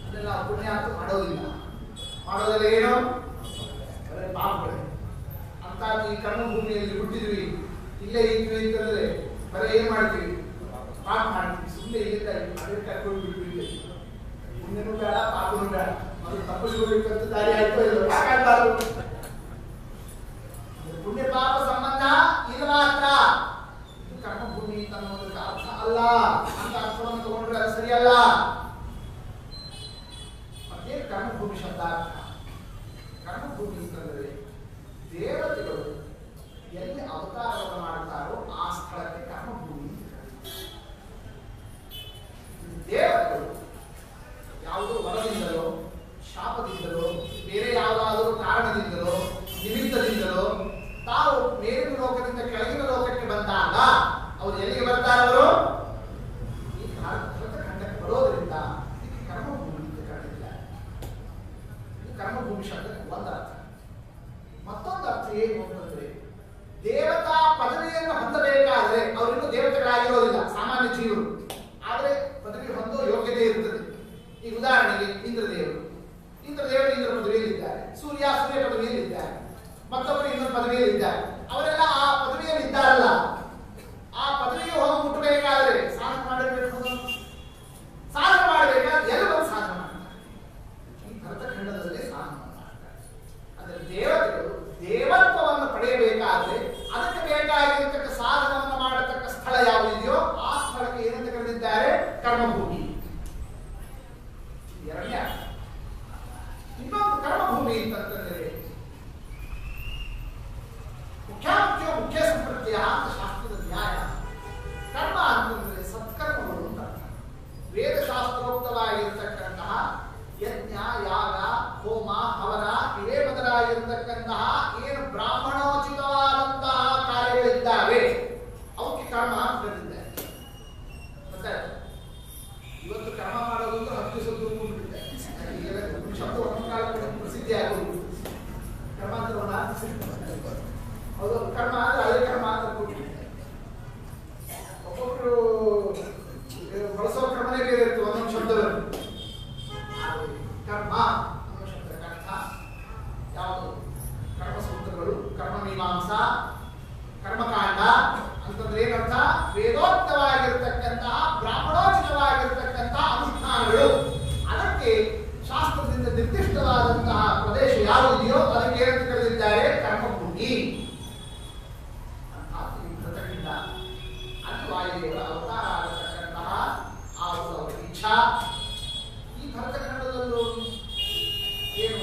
ಅಂದ್ರೆ ನಾವು ಪುಣ್ಯ ಅಂತೂ ಮಾಡೋದಿಲ್ಲ. ಮಾಡೋದಲ್ಲ ಏನು? ಬರೀ ಪಾಪಗಳೇ. ಅಂತ ಈ ಕರ್ಮಭೂಮಿಯಲ್ಲಿ ಹುಟ್ಟಿದ್ವಿ, ಇಲ್ಲೇ ಇದ್ವಿ ಅಂತಂದ್ರೆ ಬರೀ ಏನ್ ಮಾಡ್ತೀವಿ? ಪಾಪ ಮಾಡ್ತೀವಿ. ಸುಮ್ಮನೆ ಇಲ್ಲಿಂದ ಅದೇ ಕರ್ಕೊಂಡು ಬಿಟ್ಬಿಟ್ಟಿದ್ದೀವಿ. ಪುಣ್ಯನೂ ಬೇಡ, ಪಾಪನೂ ಬೇಡ. ಅದು ತಪ್ಪಿಸ್ಕೊಳ್ಬೇಕಂತ ದಾರಿ ಆಯ್ತು ಇಲ್ಲ ಯಾಕಾಗ್ಬಾರ್ದು? ಪುಣ್ಯ ಪಾಪ ಸಂಬಂಧ ಇದು ಮಾತ್ರ. ಇದು ಕರ್ಮಭೂಮಿ ಅಂತ ಅನ್ನೋದಕ್ಕೆ ಅರ್ಥ ಅಲ್ಲ. ಅಂತ ಅರ್ಥವನ್ನು ತಗೊಂಡ್ರೆ ಅದು ಸರಿಯಲ್ಲ. ಮತ್ತೆ ಕರ್ಮಭೂಮಿ ಶಬ್ದ ಅರ್ಥ. ಕರ್ಮಭೂಮಿ ಅಂತಂದ್ರೆ ದೇವತೆಗಳು ಎಲ್ಲಿ ಅವತಾರವನ್ನು ಮಾಡ್ತಾರೋ ಆ ಸ್ಥಳಕ್ಕೆ ಕರ್ಮಭೂಮಿ. ದೇವತೆಗಳು ಯಾವುದೋ ವರದಿಂದಲೋ ಶಾಪದಿಂದಲೋ ಬೇರೆ ಯಾವುದಾದರೂ ಕಾರಣದಿಂದಲೋ ನಿಮಿತ್ತದಿಂದಲೋ ತಾವು ಮೇಲಿನ ಲೋಕದಿಂದ ಕೆಳಗಿನ ಲೋಕಕ್ಕೆ ಬಂದಾಗ ಅವರು ಎಲ್ಲಿಗೆ ಬರ್ತಾರವರು? ಈ ಭಾರತ ಖಂಡಕ್ಕೆ ಬರೋದ್ರಿಂದ ಇದಕ್ಕೆ ಕರ್ಮಭೂಮಿ ಅಂತ ಕರೆದಿದ್ದಾರೆ. ಇದು ಕರ್ಮಭೂಮಿ ಶಬ್ದಕ್ಕೆ ಒಂದು ಅರ್ಥ. ಮತ್ತೊಂದು ಅರ್ಥ ಏನು ಅಂತಂದ್ರೆ, ದೇವತಾ ಪದವಿಯನ್ನು ಹೊಂದಬೇಕಾದ್ರೆ ಅವರಿನ್ನೂ ದೇವತೆಗಳಾಗಿರೋದಿಲ್ಲ, ಸಾಮಾನ್ಯ ಜೀವರು. ಆದರೆ ಪದವಿ ಹೊಂದೋ ಯೋಗ್ಯತೆ ಇರ್ತದೆ. ಈಗ ಉದಾಹರಣೆಗೆ ಇಂದ್ರದೇವರು ಇಂದ್ರ ಪದವಿಯಲ್ಲಿದ್ದಾರೆ, ಸೂರ್ಯ ಪದವಿಯಲ್ಲಿದ್ದಾರೆ, ಮತ್ತೊಬ್ಬರು ಇನ್ನೊಂದು ಪದವಿಯಲ್ಲಿದ್ದಾರೆ. ಅವರೆಲ್ಲ ಆ ಪದವಿಯಲ್ಲಿ ಇದ್ದಾರಲ್ಲ, ಆ ಪದವಿಗೆ ಹೋಗಿ ಮುಟ್ಟಬೇಕಾದ್ರೆ ಸಾಧನೆ ಮಾಡಬೇಕು. ಸಾಧನೆ ಮಾಡಬೇಕಾದ್ರೆ ಎಲ್ಲರೂ ಸಾಧನೆ ಮಾಡ್ತಾರೆ. ಈ ಭರತಖಂಡದಲ್ಲೇ ಸಾಧನೆ ಮಾಡ್ತಾರೆ. ಅಂದರೆ ದೇವತೆಗಳು ದೇವತ್ವವನ್ನು ಪಡೆಯಬೇಕಾದ್ರೆ ಅದಕ್ಕೆ ಬೇಕಾಗಿರತಕ್ಕ ಸಾಧನವನ್ನು ಮಾಡತಕ್ಕ ಸ್ಥಳ ಯಾವುದಿದೆಯೋ ಆ ಸ್ಥಳಕ್ಕೆ ಏನಂತ ಕರೆದಿದ್ದಾರೆ? ಕರ್ಮಭೂಮಿ. ಎರಡನೇ ಅರ್ಥ. ಇನ್ನೊಂದು ಕರ್ಮಭೂಮಿ ಅಂತಂದ್ರೆ ಮುಖ್ಯ ಸಂಪ್ರತ್ಯ ಅಂತ ಶಾಸ್ತ್ರದ ನ್ಯಾಯ. ಕರ್ಮ ಅಂತಂದ್ರೆ ಸತ್ಕರ್ಮಗಳು ಅಂತ ಅರ್ಥ. ವೇದಶಾಸ್ತ್ರೋಕ್ತವಾಗಿರ್ತಕ್ಕಂತಹ ಯಜ್ಞ, ಯಾಗ, ಹೋಮ, ಹವನ ಇವೇ ಮೊದಲಾಗಿರ್ತಕ್ಕಂತಹ ಏನು ಬ್ರಾಹ್ಮಣೋಚಿತವಾದಂತಹ ಕಾರ್ಯಗಳು ಕರ್ಮಕಾಂಡ ಅಂತಂದ್ರೆ ಏನರ್ಥ? ವೇದೋಕ್ತವಾಗಿರ್ತಕ್ಕಂತಹ ಬ್ರಾಹ್ಮಣೋಚಿತವಾಗಿರ್ತಕ್ಕಂತಹ ಅನುಷ್ಠಾನಗಳು. ಅದಕ್ಕೆ ಶಾಸ್ತ್ರದಿಂದ ನಿರ್ದಿಷ್ಟವಾದಂತಹ ಪ್ರದೇಶ ಯಾವುದಿದೆಯೋ ಅದಕ್ಕೆ ಏನಂತ ಕರೆದಿದ್ದಾರೆ? ಕರ್ಮಭೂಮಿ. ಭರತಖಂಡ ಅಲ್ಲಿ ವಾಯುದೇವರ ಅವತಾರ ಆಗತಕ್ಕಂತಹ ಆ ಅವರ ಇಚ್ಛಾ. ಈ ಭರತಖಂಡದಲ್ಲೂ ಏನು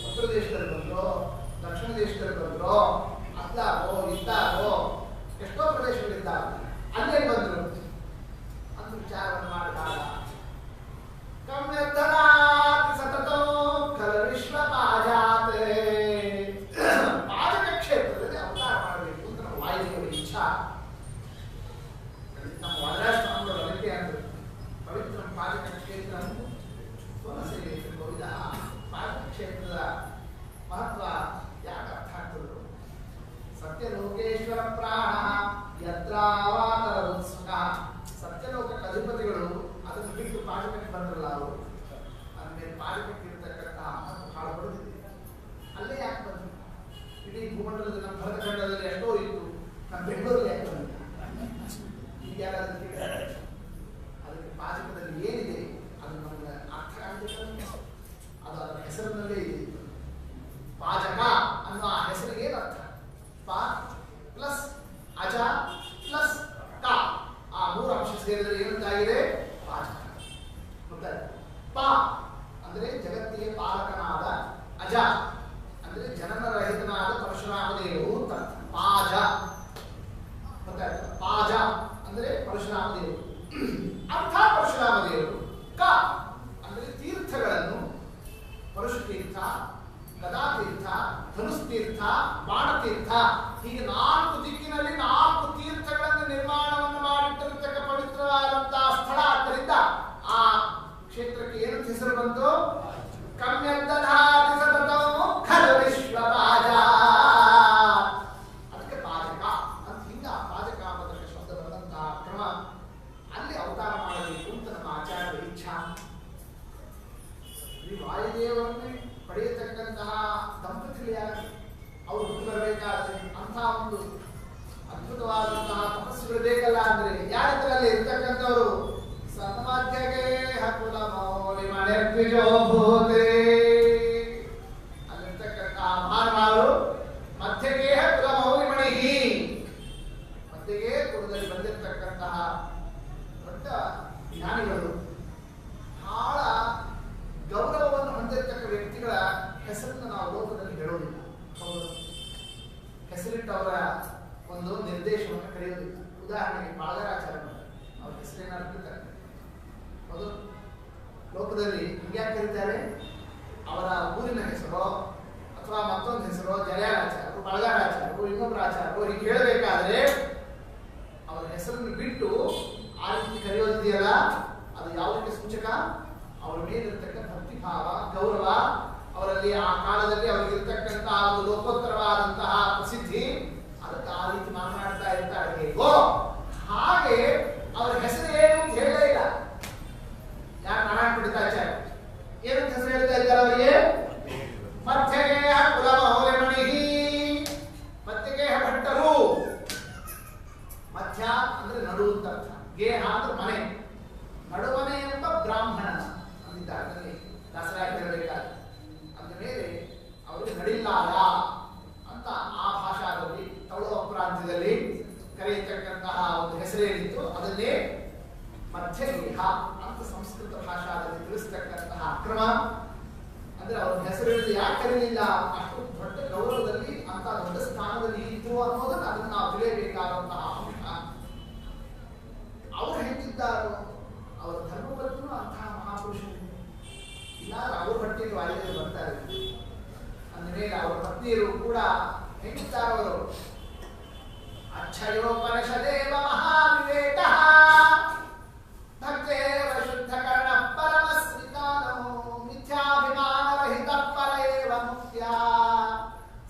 ಉತ್ತರ ದೇಶದಲ್ಲಿ ಬಂದ್ರೋ, ದಕ್ಷಿಣ ದೇಶದಲ್ಲಿ ಬಂದ್ರೋ, ಅತ್ಲಾಗೋ ಇದ್ದಾಗೋ ಎಷ್ಟೋ ಪ್ರದೇಶಗಳಿದ್ದಾವೆ, ಅಲ್ಲೇ ಬಂದ್ರು ಅಂತ ವಿಚಾರವನ್ನು ಮಾಡಿದಾಗ ಸತತೋ ಖಲ ವಿಶ್ವ ಪಾಜಾತೆ ಪಾಜಕ ಕ್ಷೇತ್ರದಲ್ಲಿ ಅವತಾರ ಮಾಡಬೇಕು ಅಂತ ನಮ್ಮ ವಾಯುದೇವರ ಇಚ್ಛಾ. ನಮ್ಮ ವರದಾಸ್ವಾಮಿಗಳು ಅದಕ್ಕೆ ಅಂದರು, ಪವಿತ್ರ ಪಾಜಕ ಕ್ಷೇತ್ರ ಸ್ವನಸೇವೆ ಗೋವಿದ. ಪಾಜಕ ಕ್ಷೇತ್ರದ ಮಹತ್ವ ಯಾಕೆ ಅರ್ಥ ಆಗ್ತದೆ? ಸತ್ಯಲೋಕೇಶ್ವರ ಪ್ರಾಣ ಯದ್ರಾವಾತರ ಉತ್ಸುಕ. ಸತ್ಯಲೋಕಕ್ಕೆ ಅಧಿಪತಿಗಳು ಅದನ್ನು ಬಿಟ್ಟು ಪಾಜಕಕ್ಕೆ ಬಂದ್ರಲ್ಲ, ಅವರು ಅಂದಮೇಲೆ ಪಾಜಕಕ್ಕೆ ಇರತಕ್ಕಂತಹ ಮಹತ್ವ ಬಹಳ ಬರುತ್ತಿದೆ. ಅಲ್ಲೇ ಯಾಕೆ ಬಂದರು? ಇಡೀ ಭೂಮಂಡಲದ ನಮ್ಮ ಭರತಖಂಡದಲ್ಲಿ ಎಷ್ಟೋ ಇತ್ತು, ನಮ್ಮ ಬೆಂಗಳೂರಲ್ಲಿ ಯಾಕೆ ಬಂದಿಲ್ಲ? ಈಗ ಯಾರಾದ್ರೂ ಅದಕ್ಕೆ ಪಾಜಕದಲ್ಲಿ ಏನಿದೆ ಅದು ನಮಗೆ ಅರ್ಥ ಆಗಬೇಕು. ಅದು ಅದರ ಹೆಸರಿನಲ್ಲೇ ಇದೆ. ಪಾಜಕ ಅನ್ನೋ ಆ ಹೆಸರಿಗೆ ಏನರ್ಥ? ಪಾ ಪ್ಲಸ್ ಅಜ ಪ್ಲಸ್ ಕ, ಆ ಮೂರು ಅಂಶ ಸೇರಿದರೆ ಏನಂತಾಗಿದೆ? ಪಾಜಕ. ಗೊತ್ತಾಯ್ತು? ಪಾ ಅಂದ್ರೆ ಜಗತ್ತಿಗೆ ಪಾಲಕನಾದ, ಅಜ ಅಂದ್ರೆ ಜನನರಹಿತನಾದ ಪರಶುರಾಮ ದೇವರು ಅಂತ. ಪಾಜ ಗೊತ್ತಾಯ್ತು? ಪಾಜ ಅಂದ್ರೆ ಪರಶುರಾಮ ದೇವರು, ಅರ್ಥ ಪರಶುರಾಮ ದೇವರು. ಕ ಅಂದ್ರೆ ತೀರ್ಥಗಳನ್ನು, ಪರಶು ತೀರ್ಥ, ಗದಾತೀರ್ಥ, ಧನುಸ್ತೀರ್ಥ, ಬಾಣತೀರ್ಥ, ಹೀಗೆ 4 ದಿಕ್ಕಿನಲ್ಲಿ 4 ತೀರ್ಥಗಳನ್ನು ನಿರ್ಮಾಣವನ್ನು ಮಾಡಿಟ್ಟಿರತಕ್ಕ ಪವಿತ್ರವಾದಂತಹ ಸ್ಥಳ. ಆದ್ದರಿಂದ ಆ ಕ್ಷೇತ್ರಕ್ಕೆ ಏನಂತ ಹೆಸರು ಬಂತು? ಕಮ್ಯದ್ದಧಾತಿ ಸತತೋ ಖಲ ವಿಶ್ವ ಪಾಜ. ಅದಕ್ಕೆ ಪಾಜಕ ಅಂತ ಹಿಂಗ ಪಾಜಕ ಅನ್ನೋದಕ್ಕೆ ಶಬ್ದ ಬಂದಂತಹ ಕ್ರಮ. ಅಲ್ಲಿ ಅವತಾರ ಮಾಡಬೇಕು ಅಂತ ನಮ್ಮ ಆಚಾರ್ಯರ ಇಚ್ಛಾ. ಈ ವಾಯುದೇವರನ್ನೇ ಪಡೆಯತಕ್ಕಂತಹ ದಂಪತಿಗಳು ಯಾರು? ಅವರು ಹುಟ್ಟು ಬರಬೇಕಾದ್ರೆ ಅಂತಹ ಒಂದು ಅದ್ಭುತವಾದಂತಹ ತಪಸ್ಸುಗಳು ಬೇಕಲ್ಲ. ಅಂದ್ರೆ ಯಾರಿದ್ರಲ್ಲಿ ಇರ್ತಕ್ಕಂಥವರು? ಸನ್ಮಾಧ್ಯಗೆ ಹಕುಲ ಮೌಲಿ ಮನೆ ದ್ವಿಜೋಭೂತೆ. ಅಲ್ಲಿರ್ತಕ್ಕಂತಹ ಮಹಾನುಭಾವರು ಮಧ್ಯಗೆ ಹಕುಲ ಮೌಲಿ ಮಣಿಹಿ, ಮಧ್ಯಗೆ ಕುಲದಲ್ಲಿ ಬಂದಿರತಕ್ಕಂತಹ ದೊಡ್ಡ ಜ್ಞಾನಿಗಳು, ಬಹಳ ಗೌರವವನ್ನು ಹೊಂದಿರತಕ್ಕ ವ್ಯಕ್ತಿಗಳ ಹೆಸರನ್ನು ನಾವು ಲೋಕದಲ್ಲಿ ಹೇಳೋದಿಲ್ಲ. ಹೆಸರಿಟ್ಟವರ ಒಂದು ನಿರ್ದೇಶವನ್ನು ಕರೆಯೋದಿಲ್ಲ. ಉದಾಹರಣೆಗೆ ಬಾಳಗರಾಚಾರ್ಯ, ಅವ್ರ ಹೆಸರೇನಾಗ್ತಿರ್ತಾರೆ ಹೌದು, ಲೋಕದಲ್ಲಿ ಹಿಂಗ್ಯಾಕೆ ಕರೀತಾರೆ? ಅವರ ಊರಿನ ಹೆಸರು ಅಥವಾ ಮತ್ತೊಂದು ಹೆಸರು, ಜಯಾಚಾರ್ಯರು, ಬಳಗಾರಾಚಾರ್ಯರು, ಇನ್ನೊಬ್ಬರ ಆಚಾರ್ಯರು ಹೀಗೆ ಹೇಳಬೇಕಾದ್ರೆ ಅವರ ಹೆಸರನ್ನು ಬಿಟ್ಟು ಆ ರೀತಿ ಕರೆಯೋದಿದೆಯಲ್ಲ, ಅದು ಯಾವುದಕ್ಕೆ ಸೂಚಕ? ಅವರ ಮೇಲಿರ್ತಕ್ಕ ಭಕ್ತಿಭಾವ, ಗೌರವ, ಅವರಲ್ಲಿ ಆ ಕಾಲದಲ್ಲಿ ಅವರಿಗಿರ್ತಕ್ಕಂತಹ ಒಂದು ಲೋಕೋತ್ತರವಾದಂತಹ ಪ್ರಸಿದ್ಧಿ, ಅದಕ್ಕೆ ಆ ರೀತಿ ಮಾತನಾಡ್ತಾ ಇರ್ತಾರೆ. ಹೇಗೋ ಹಾಗೆ ಅವರ ಹೆಸರು ಏನು ಅಂತ ಹೇಳಲೇ ಇಲ್ಲ. ಯಾರು? ನಾರಾಯಣ ಪಂಡಿತಾಚಾರ್ಯ. ಏನಂತ ಹೆಸರು ಹೇಳ್ತಾ ಇದ್ದಾರೆ ಅವರಿಗೆ? ಮಧ್ಯಗೇಹ ಕುಲಮಹೋಲೆಮಣಿಹಿ, ಮಧ್ಯಗೇಹ ಭಟ್ಟರು. ಮಧ್ಯ ಅಂದ್ರೆ ನಡು ಅಂತ ಅರ್ಥ, ಗೇಹ ಅಂದ್ರೆ ಮನೆ, ನಡುಮನೆ ಎಂಬ ಬ್ರಾಹ್ಮಣ ಅಂದಿದ್ದಾರೆ. ದಾಸರಾಗಿ ಹೇಳಬೇಕಾದ್ರೆ ಅಂದ ಮೇಲೆ ಅವರಿಗೆ ನಡಿಲ್ಲಾರ ಅಂತ ಆ ಭಾಷಾದಲ್ಲಿ, ತಳುವ ಪ್ರಾಂತ್ಯದಲ್ಲಿ ಕರೆಯತಕ್ಕಂತಹ ಒಂದು ಹೆಸರೇನಿತ್ತು ಅದನ್ನೇ ಮಧ್ಯಗೇಹ ಅಂತ ಸಂಸ್ಕೃತ ಭಾಷಾದಲ್ಲಿ ತಿಳಿಸ್ತಕ್ಕಂತಹ ಕ್ರಮ. ಅಂದ್ರೆ ಅವ್ರ ಹೆಸರಿನಲ್ಲಿ ಯಾಕೆ ಕರೀಲಿಲ್ಲ? ಅಷ್ಟು ದೊಡ್ಡ ಗೌರವದಲ್ಲಿ ಅಂತ ದೊಡ್ಡ ಸ್ಥಾನದಲ್ಲಿ ಇದ್ರು ಅನ್ನೋದನ್ನ ಅದನ್ನು ನಾವು ತಿಳಿಯಬೇಕಾದಂತಹ ಅಂಶ. ಅವ್ರು ಹೆಂಗಿದ್ದಾರೋ ಅವರ ಧರ್ಮಪತ್ನಿಯೂ ಅಂತಹ ಮಹಾಪುರುಷರು. ಇಲ್ಲಾದ್ರೆ ಅವ್ರ ಪಟ್ಟಿಗೆ ವಾಯುದೇವರು ಬರ್ತಾರೆ. ಅಂದಮೇಲೆ ಅವರ ಪತ್ನಿಯರು ಕೂಡ ಹೆಂಗಿದ್ದಾರೋ ಅವರು? ಅಕ್ಷಯೋಪನಿಷದೇವ ಮಹಾವಿವೇಕ ಭಕ್ತೇವ ಶುದ್ಧಕರ್ಣ ಪರಮಸ್ಮಿತಾನೋ ಮಿಥ್ಯಾಭಿಮಾನ ರಹಿತ ಪರೇವ ಮುಖ್ಯ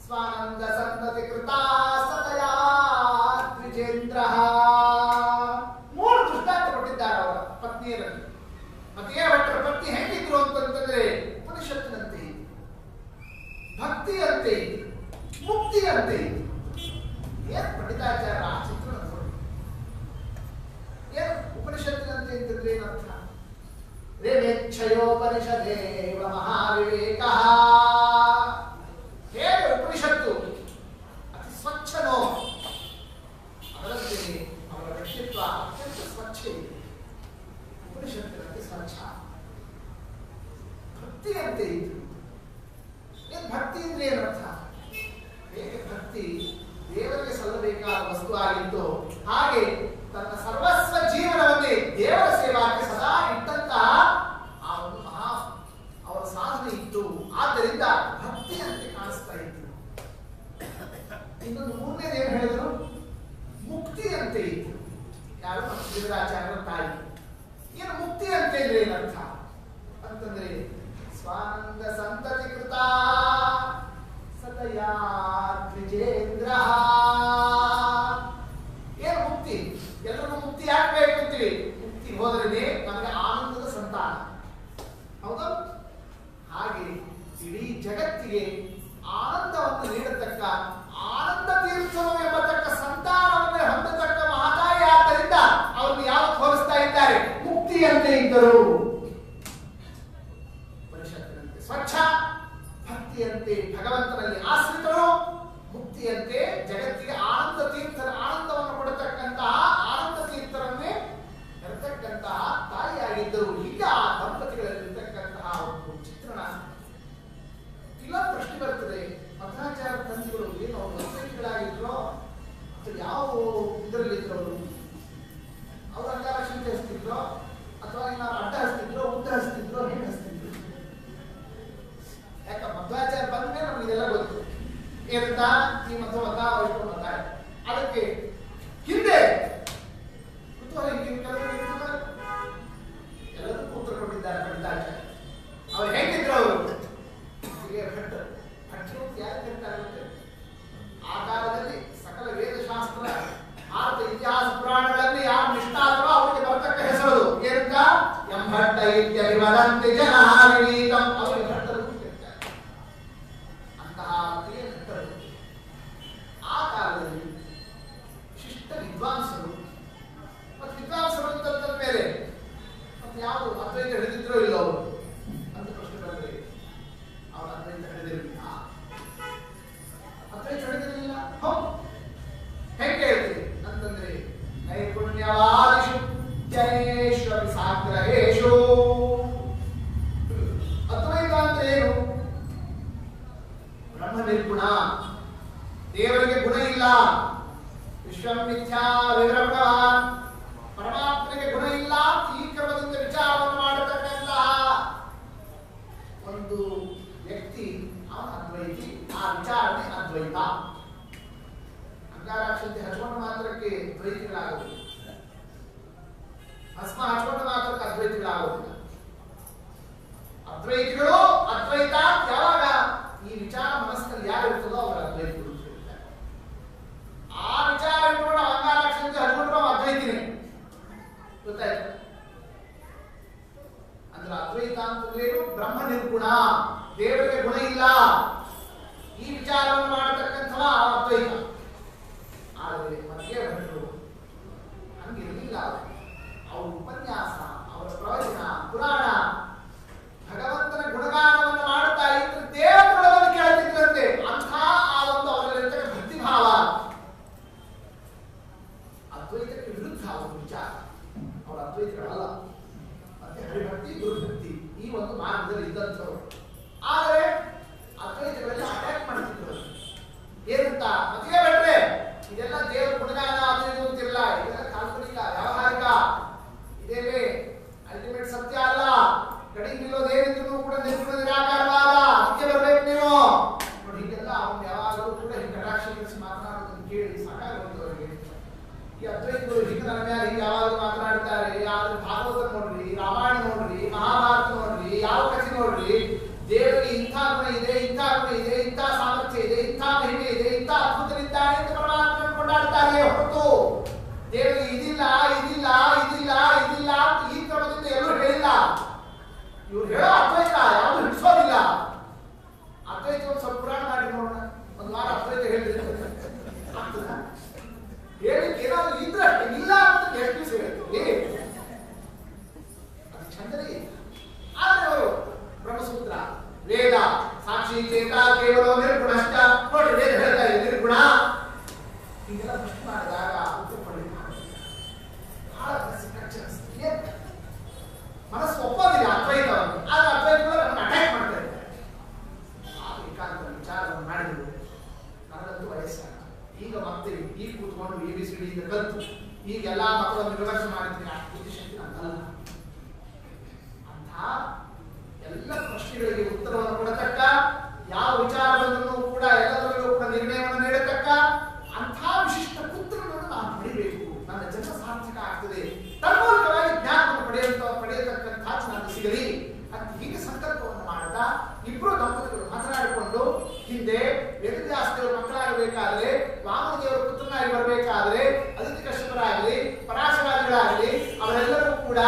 ಸ್ವಾನಂದ ಸಂತತಿ ಕೃತಾ ಸತಯಾ ದ್ವಿಜೇಂದ್ರ. 3 ದೃಷ್ಟಾಂತ ಕೊಟ್ಟಿದ್ದಾರೆ ಅವರ ಪತ್ನಿಯರಲ್ಲಿ. ಮತಿಯ ಭಟ್ಟರ ಪತ್ನಿ ಹೆಂಗಿದ್ರು ಅಂತಂದ್ರೆ ಉಪನಿಷತ್ತಿನಂತೆ, ಭಕ್ತಿಯಂತೆ, ಮುಕ್ತಿಯಂತೆ. ಏನ್ ಪಂಡಿತಾಚಾರ್ಯರ ಆ ಚಿತ್ರಣ ನೋಡಿ. ಏನು ಉಪನಿಷತ್ತಿನಂತೆ ಅಂತಂದ್ರೆ ಏನರ್ಥ? ರೇವೇಚ್ಛಯೋಪನಿಷದೇವ ಮಹಾವಿವೇಕ. ಹೇಗೆ ಉಪನಿಷತ್ತು ಅತಿ ಸ್ವಚ್ಛನೋ ಅದರಂತೆ ಅವರ ವ್ಯಕ್ತಿತ್ವ ಅತ್ಯಂತ ಸ್ವಚ್ಛ ಇದೆ. ಉಪನಿಷತ್ತಿನಂತೆ ಸ್ವಚ್ಛ. ಭಕ್ತಿಯಂತೆ ಇತ್ತು. ಏನು ಭಕ್ತಿ ಅಂದ್ರೆ ಏನರ್ಥ? ಹೇಗೆ ಭಕ್ತಿ ದೇವರಿಗೆ ಸಲ್ಲಬೇಕಾದ ವಸ್ತು ಆಗಿತ್ತು, ಹಾಗೆ ತನ್ನ ಸರ್ವಸ್ವ ಜೀವನವನ್ನೇ ದೇವರ ಸೇವಾಕ್ಕೆ ಸದಾ ಇಟ್ಟಂತಹ ಆ ಒಂದು ಮಹಾ ಅವರ ಸಾಧನೆ ಇತ್ತು. ಆದ್ದರಿಂದ ಭಕ್ತಿಯಂತೆ ಕಾಣಿಸ್ತಾ ಇತ್ತು. ಇನ್ನೊಂದು ಮೂರನೇದು ಏನು ಹೇಳಿದ್ರು? ಮುಕ್ತಿಯಂತೆ ಇತ್ತು. ಯಾರು? ನಮ್ಮ ಶ್ರೀಧರಾಚಾರ್ಯರ ತಾಯಿ. ಏನು ಮುಕ್ತಿ ಅಂತ ಅಂದ್ರೆ ಏನರ್ಥ ಅಂತಂದ್ರೆ ಸ್ವಾನಂದ ಸಂತತಿ ಕೃತ ಸತಯಾ ದ್ವಿಜೇಂದ್ರ. ಏನು ಮುಕ್ತಿ? ಎಲ್ಲರಿಗೂ ಮುಕ್ತಿ ಯಾಕೆ ಬೇಕು ಅಂತೀವಿ? ಮುಕ್ತಿ ಹೋದ್ರೆ ನಮಗೆ ಆನಂದದ ಸಂತಾನ. ಹೌದಾ? ಹಾಗೆ ಇಡೀ ಜಗತ್ತಿಗೆ ಆನಂದವನ್ನು ನೀಡತಕ್ಕ ಆನಂದ ತೀರ್ಥರು ಎಂಬತಕ್ಕ ಸಂತಾನವನ್ನೇ ಹೊಂದತಕ್ಕ ಮಹಾತಾಯಿ. ಆದ್ದರಿಂದ ಅವರನ್ನು ಯಾವ ಹೋಲಿಸ್ತಾ ಇದ್ದಾರೆ? ಮುಕ್ತಿಯಂತೆ ಇದ್ದರು. ಪರಿಷತ್ತಿನಂತೆ ಸ್ವಚ್ಛ, ಭಕ್ತಿಯಂತೆ ಭಗವಂತನಲ್ಲಿ ಆಶ್ರಿತರು, ಮುಕ್ತಿಯಂತೆ ಜಗತ್ತಿಗೆ ಆನಂದ ತೀರ್ಥರ ಆನಂದವನ್ನು ಕೊಡತಕ್ಕಂತಹ ಆನಂದ ತೀರ್ಥರನ್ನೇ ಇರತಕ್ಕಂತಹ ತಾಯಿಯಾಗಿದ್ದರು. ಈಗ ಆ ದಂಪತಿಗಳಲ್ಲಿರ್ತಕ್ಕಂತಹ ಒಂದು ಚಿತ್ರಣ. ಇಲ್ಲೊಂದು ಪ್ರಶ್ನೆ ಬರ್ತದೆ, ಮಧ್ವಾಚಾರ್ಯ ತಂದೆಗಳು ಏನು ಅವರು ಅದ್ವೈತಿಗಳಾಗಿದ್ರು ಅಥವಾ ಯಾವ ಇದರಲ್ಲಿದ್ರು? ಅವರು ಅಂಗಾರಕ್ಷಣೆ ಹಚ್ತಿದ್ರು ಅಥವಾ ಏನಾದ್ರು ಅಡ್ಡ ಹಚ್ತಿದ್ರು, ಉದ್ದ ಹಚ್ತಿದ್ರು, ಹೇಗೆ ಹಚ್ತಿದ್ರು? ಯಾಕ ಮಧ್ವಾಚಾರ್ಯ ಬಂದ್ಮೇಲೆ ನಮ್ಗೆ ಇದೆಲ್ಲ ಗೊತ್ತು. ಏನಂತ ಈ ಮತ ವೈಷ್ಣವ ಮತ. ಅದಕ್ಕೆ ಹಿಂದೆ ಎಲ್ಲದಕ್ಕೂ ಉತ್ತರ ಕೊಟ್ಟಿದ್ದಾರೆ ಪಂಡಿತಾಚಾರ್ಯ. ಅವ್ರು ಹೇಗಿದ್ರು? ಅವರು ಭಟ್ಟರು ಯಾರು ಕರೀತಾಗುತ್ತೆ? ಆ ಕಾಲದಲ್ಲಿ ಸಕಲ ವೇದಶಾಸ್ತ್ರ ಭಾರತ ಇತಿಹಾಸ ಪುರಾಣಗಳಲ್ಲಿ ಯಾರು ನಿಷ್ಠಾತರೋ ಅವರಿಗೆ ಬರ್ತಕ್ಕ ಹೆಸರು ಏನಂತ? ಎಂಭಟ್ಟ ಇತ್ಯಭಿವದಂತಿ ಜನಾವಿನೀತಂ. ಅವರಿಗೆ ಭಟ್ಟರು ಕರೀತಾರೆ. ಅಂತಹ ಭಟ್ಟರು ಆ ಕಾಲದಲ್ಲಿ ವಿಶಿಷ್ಟ ವಿದ್ವಾಂಸರು. ಮತ್ತು ವಿದ್ವಾಂಸರು ಅಂತಂದ ಮೇಲೆ ಮತ್ತೆ ಯಾವುದು ಅದ್ವೈತ ಹಿಡಿದಿದ್ರೋ ಇಲ್ಲ ಅವರು ಅಂತ ಪ್ರಶ್ನೆ ಬಂದ್ರೆ ಅವರು ಅದ್ವೈತ ಹಿಡಿದಿರಲಿಲ್ಲ. ಅದ್ವೈತ ಹಿಡಿದಿರಲಿಲ್ಲ. ಹೌದು. ಹೆಂಗೆ ಹೇಳ್ತೀವಿ ಅಂತಂದ್ರೆ ನೈಪುಣ್ಯವಾದಿಷು ಜನೇಶ್ವರಿ ಸಾಗ್ರಹೇಶು. ಅದ್ವೈತ ಅಂದ್ರೆ ಏನು? ಬ್ರಹ್ಮ ನಿರ್ಗುಣ, ದೇವರಿಗೆ ಗುಣ ಇಲ್ಲ. ವಿಶ್ವಂ ಮಿಥ್ಯಾ ವಿವರಭವಾನ್, ಪರಮಾತ್ಮನಿಗೆ ಗುಣ ಇಲ್ಲ. ಈ ಕ್ರಮದಿಂದ ವಿಚಾರವನ್ನು ಮಾಡತಕ್ಕಂತಹ ಒಂದು ವ್ಯಕ್ತಿ ಅವನ ಅದ್ವೈತಿ. ಆ ವಿಚಾರನೆ ಅದ್ವೈತ. ಅಂಗಾರಾಕ್ಷತೆ ಹಚ್ಕೊಂಡ ಮಾತ್ರಕ್ಕೆ ದ್ವೈತಿಗಳಾಗುವುದಿಲ್ಲ. ಭಸ್ಮ ಹಚ್ಕೊಂಡ ಮಾತ್ರಕ್ಕೆ ಅದ್ವೈತಿಗಳಾಗುವುದಿಲ್ಲ. ಅದ್ವೈತಿಗಳು ಅದ್ವೈತ ಯಾವಾಗ ಈ ವಿಚಾರ ಮನಸ್ಸಿನಲ್ಲಿ ಯಾರು ಇರ್ತದೋ ಅವರ ಅದ್ವೈತಿಗಳು ಇರ್ತಾರೆ. ಆ ವಿಚಾರ ಇಟ್ಕೊಂಡು ಅಂಗಾರಾಕ್ಷತೆ ಹಚ್ಕೊಂಡ್ರೆ ಅದ್ವೈತಿನೇ. ಗೊತ್ತಾಯ್ತು? ಅಂದ್ರೆ ಅದ್ವೈತ ಅಂತಂದ್ರೇನು? ಬ್ರಹ್ಮ ನಿರ್ಗುಣ, ದೇವರಿಗೆ ಗುಣ ಇಲ್ಲ. ಈ ವಿಚಾರವನ್ನು ಮಾಡತಕ್ಕಂಥವ ಅದ್ವೈತ. ಆದರೆ ಮಧ್ಯ ಭಟ್ಟರು ಹಂಗಿರಲಿಲ್ಲ. ಅವ್ರ ಉಪನ್ಯಾಸ, ಅವರ ಪ್ರವಚನ, ಪುರಾಣ ಭಗವಂತನ ಗುಣಗಾನವನ್ನು ಮಾಡುತ್ತಾ ಇದ್ರೆ ದೇವರುಗಳನ್ನು ಕೇಳ್ತಿದ್ರಂತೆ. ಅಂಥ ಆ ಒಂದು ಅವರಲ್ಲಿರ್ತಕ್ಕ ಭಕ್ತಿಭಾವ ಅದ್ವೈತಕ್ಕೆ ವಿರುದ್ಧ ಒಂದು ವಿಚಾರ. ಅವರ ಅದ್ವೈತಗಳಲ್ಲ. ಮತ್ತೆ ಹರಿಭಕ್ತಿ, ಗುರುಭಕ್ತಿ ಈ ಒಂದು ಮಾರ್ಗದಲ್ಲಿ ಇದ್ದಂಥವ್ರು. ಆದರೆ ಅದ್ವೈತಗಳಲ್ಲಿ ಅಟ್ಯಾಕ್ ಮಾಡ್ತಿದ್ರು. ಏನಂತ? ಮದುವೆ ಬಿಟ್ರೆ ಇದೆಲ್ಲ ದೇವರ ಗುಣಗಾನ ಅದು ಇದು ಅಂತಿರಲ್ಲ. ಇದೆಲ್ಲ ಕಾಲ್ಪನಿಕ, ವ್ಯಾವಹಾರಿಕ. ಇದೇನೇ ಅಲ್ಟಿಮೇಟ್ ಸತ್ಯ ಅಲ್ಲ. ಕಡೆಗೆ ನಿಲ್ಲೋದೇನಿದ್ರು ಕೂಡ ನಿರ್ಗುಣ ನಿರಾಕಾರವಾದ. ಅದಕ್ಕೆ ಬರ್ಬೇಕು ನೀವು ನೋಡಿ. ಹೀಗೆಲ್ಲ ಅವ್ನು ಯಾವಾಗಲೂ ಕೂಡ ಹಿಂಗೆ ಕಟಾಕ್ಷಿಸಿ ಮಾತನಾಡೋದನ್ನು ಕೇಳಿ ಸಾಕಾಗೋದು ಅವರಿಗೆ. ಈ ಅದ್ವೈತಗಳು ಹಿಂಗೆ ನನ್ನ ಮೇಲೆ ಹಿಂಗೆ ಯಾವಾಗಲೂ ಮಾತನಾಡ್ತಾರೆ. ಯಾವ್ದು ಭಾಗವತ ನೋಡ್ರಿ, ರಾಮಾಯಣ ನೋಡ್ರಿ, ಮಹಾಭಾರತ ನೋಡ್ರಿ, ಯಾವ ಕಥೆ ನೋಡ್ರಿ, ದೇವರಿಗೆ ಇಂಥ ಗುಣ ಇದೆ, ಇಂಥ ಗುಣ ಇದೆ, ಇಂಥ ಸಾಮರ್ಥ್ಯ ಇದೆ, ಇಂಥ ಮಹಿಮೆ ಇದೆ, ಇಂಥ ಅದ್ಭುತನಿದ್ದಾನೆ ಅಂತ ಪರಮಾತ್ಮ ಕೊಂಡಾಡ್ತಾರೆ. ಹೊರತು ದೇವರಿಗೆ ಇದಿಲ್ಲ, ಇದಿಲ್ಲ, ಇದಿಲ್ಲ, ಇದಿಲ್ಲ ಅಂತ ಈ ಕ್ರಮದಿಂದ ಎಲ್ಲರೂ ಹೇಳಿಲ್ಲ. ಇವ್ರು ಹೇಳೋ ಅದ್ವೈತ ಯಾವುದು ಹಿಡಿಸೋದಿಲ್ಲ. ಅದ್ವೈತ ಒಂದು ಸ್ವಲ್ಪ ಪುರಾಣ ಮಾಡಿ ನೋಡೋಣ. ಒಂದು ವಾರ ಅದ್ವೈತ ಹೇಳಿದ್ರೆ ಆಗ್ತದ? ಮಾಡಿದಾಗ ಒಪ್ಪಿಕೊಳ್ಳಿಕ್ಕೆ ಬಹಳ ಮನಸ್ಸಿಗೆ ಕಚ್ಚನಿಸ್ತದೆ. ಮನಸ್ಸು ಒಪ್ಪೋದಿಲ್ಲ ಅದ್ವೈತವನ್ನು, ಆಗ ಅದ್ವೈತಗಳು ನಮ್ಮನ್ನು ಅಟ್ಯಾಕ್ ಮಾಡ್ತಾ ಇದ್ದಾರೆ. ಆ ಏಕಾಂತ ವಿಚಾರವನ್ನು ಮಾಡಿದ್ರು. ನನಗಂತೂ ವಯಸ್ಸಾಗ ಈಗ ಮತ್ತೆ ಈಗ ಕೂತ್ಕೊಂಡು ABCD ಇಂದ ಕಲಿತು ಈಗ ಎಲ್ಲಾ ಮಕ್ಕಳನ್ನು ವಿಮರ್ಶೆ ಮಾಡಿದ್ದೀನಿ. ಆ ಬುದ್ಧಿಶಕ್ತಿ ನನ್ನಲ್ಲ. ಅಂಥ ಎಲ್ಲ ಪ್ರಶ್ನೆಗಳಿಗೆ ಉತ್ತರವನ್ನು ಕೊಡತಕ್ಕ, ಯಾವ ವಿಚಾರವನ್ನು ಕೂಡ ಎಲ್ಲದರಲ್ಲೂ ಕೂಡ ನಿರ್ಣಯವನ್ನು ನೀಡತಕ್ಕ ಅಂಥ ವಿಶಿಷ್ಟ ಪುತ್ರನನ್ನು ನಾನು ಪಡಿಬೇಕು. ನನ್ನ ಜನ್ಮ ಸಾರ್ಥಕ ಆಗ್ತದೆ, ತನ್ಮೂಲಕವಾಗಿ ಜ್ಞಾನವನ್ನು ಪಡೆಯತಕ್ಕಂಥ ನನಗೆ ಸಿಗಲಿ ಅಂತ ಹೀಗೆ ಸಂಕಲ್ಪವನ್ನು ಮಾಡ್ತಾ ಇಬ್ಬರು ದಂಪತಿಗಳು ಮಾತನಾಡಿಕೊಂಡು ಹಿಂದೆ ವೇದವ್ಯಾಸ ದೇವರು ಮಕ್ಕಳಾಗಬೇಕಾದ್ರೆ, ವಾಮನ ದೇವರ ಪುತ್ರನಾಗಿ ಬರಬೇಕಾದ್ರೆ, ಅದಿತಿ ಕಶ್ಯಪರಾಗಲಿ ಪರಾಶರಾದಿಗಳಾಗಲಿ ಅವರೆಲ್ಲರೂ ಕೂಡ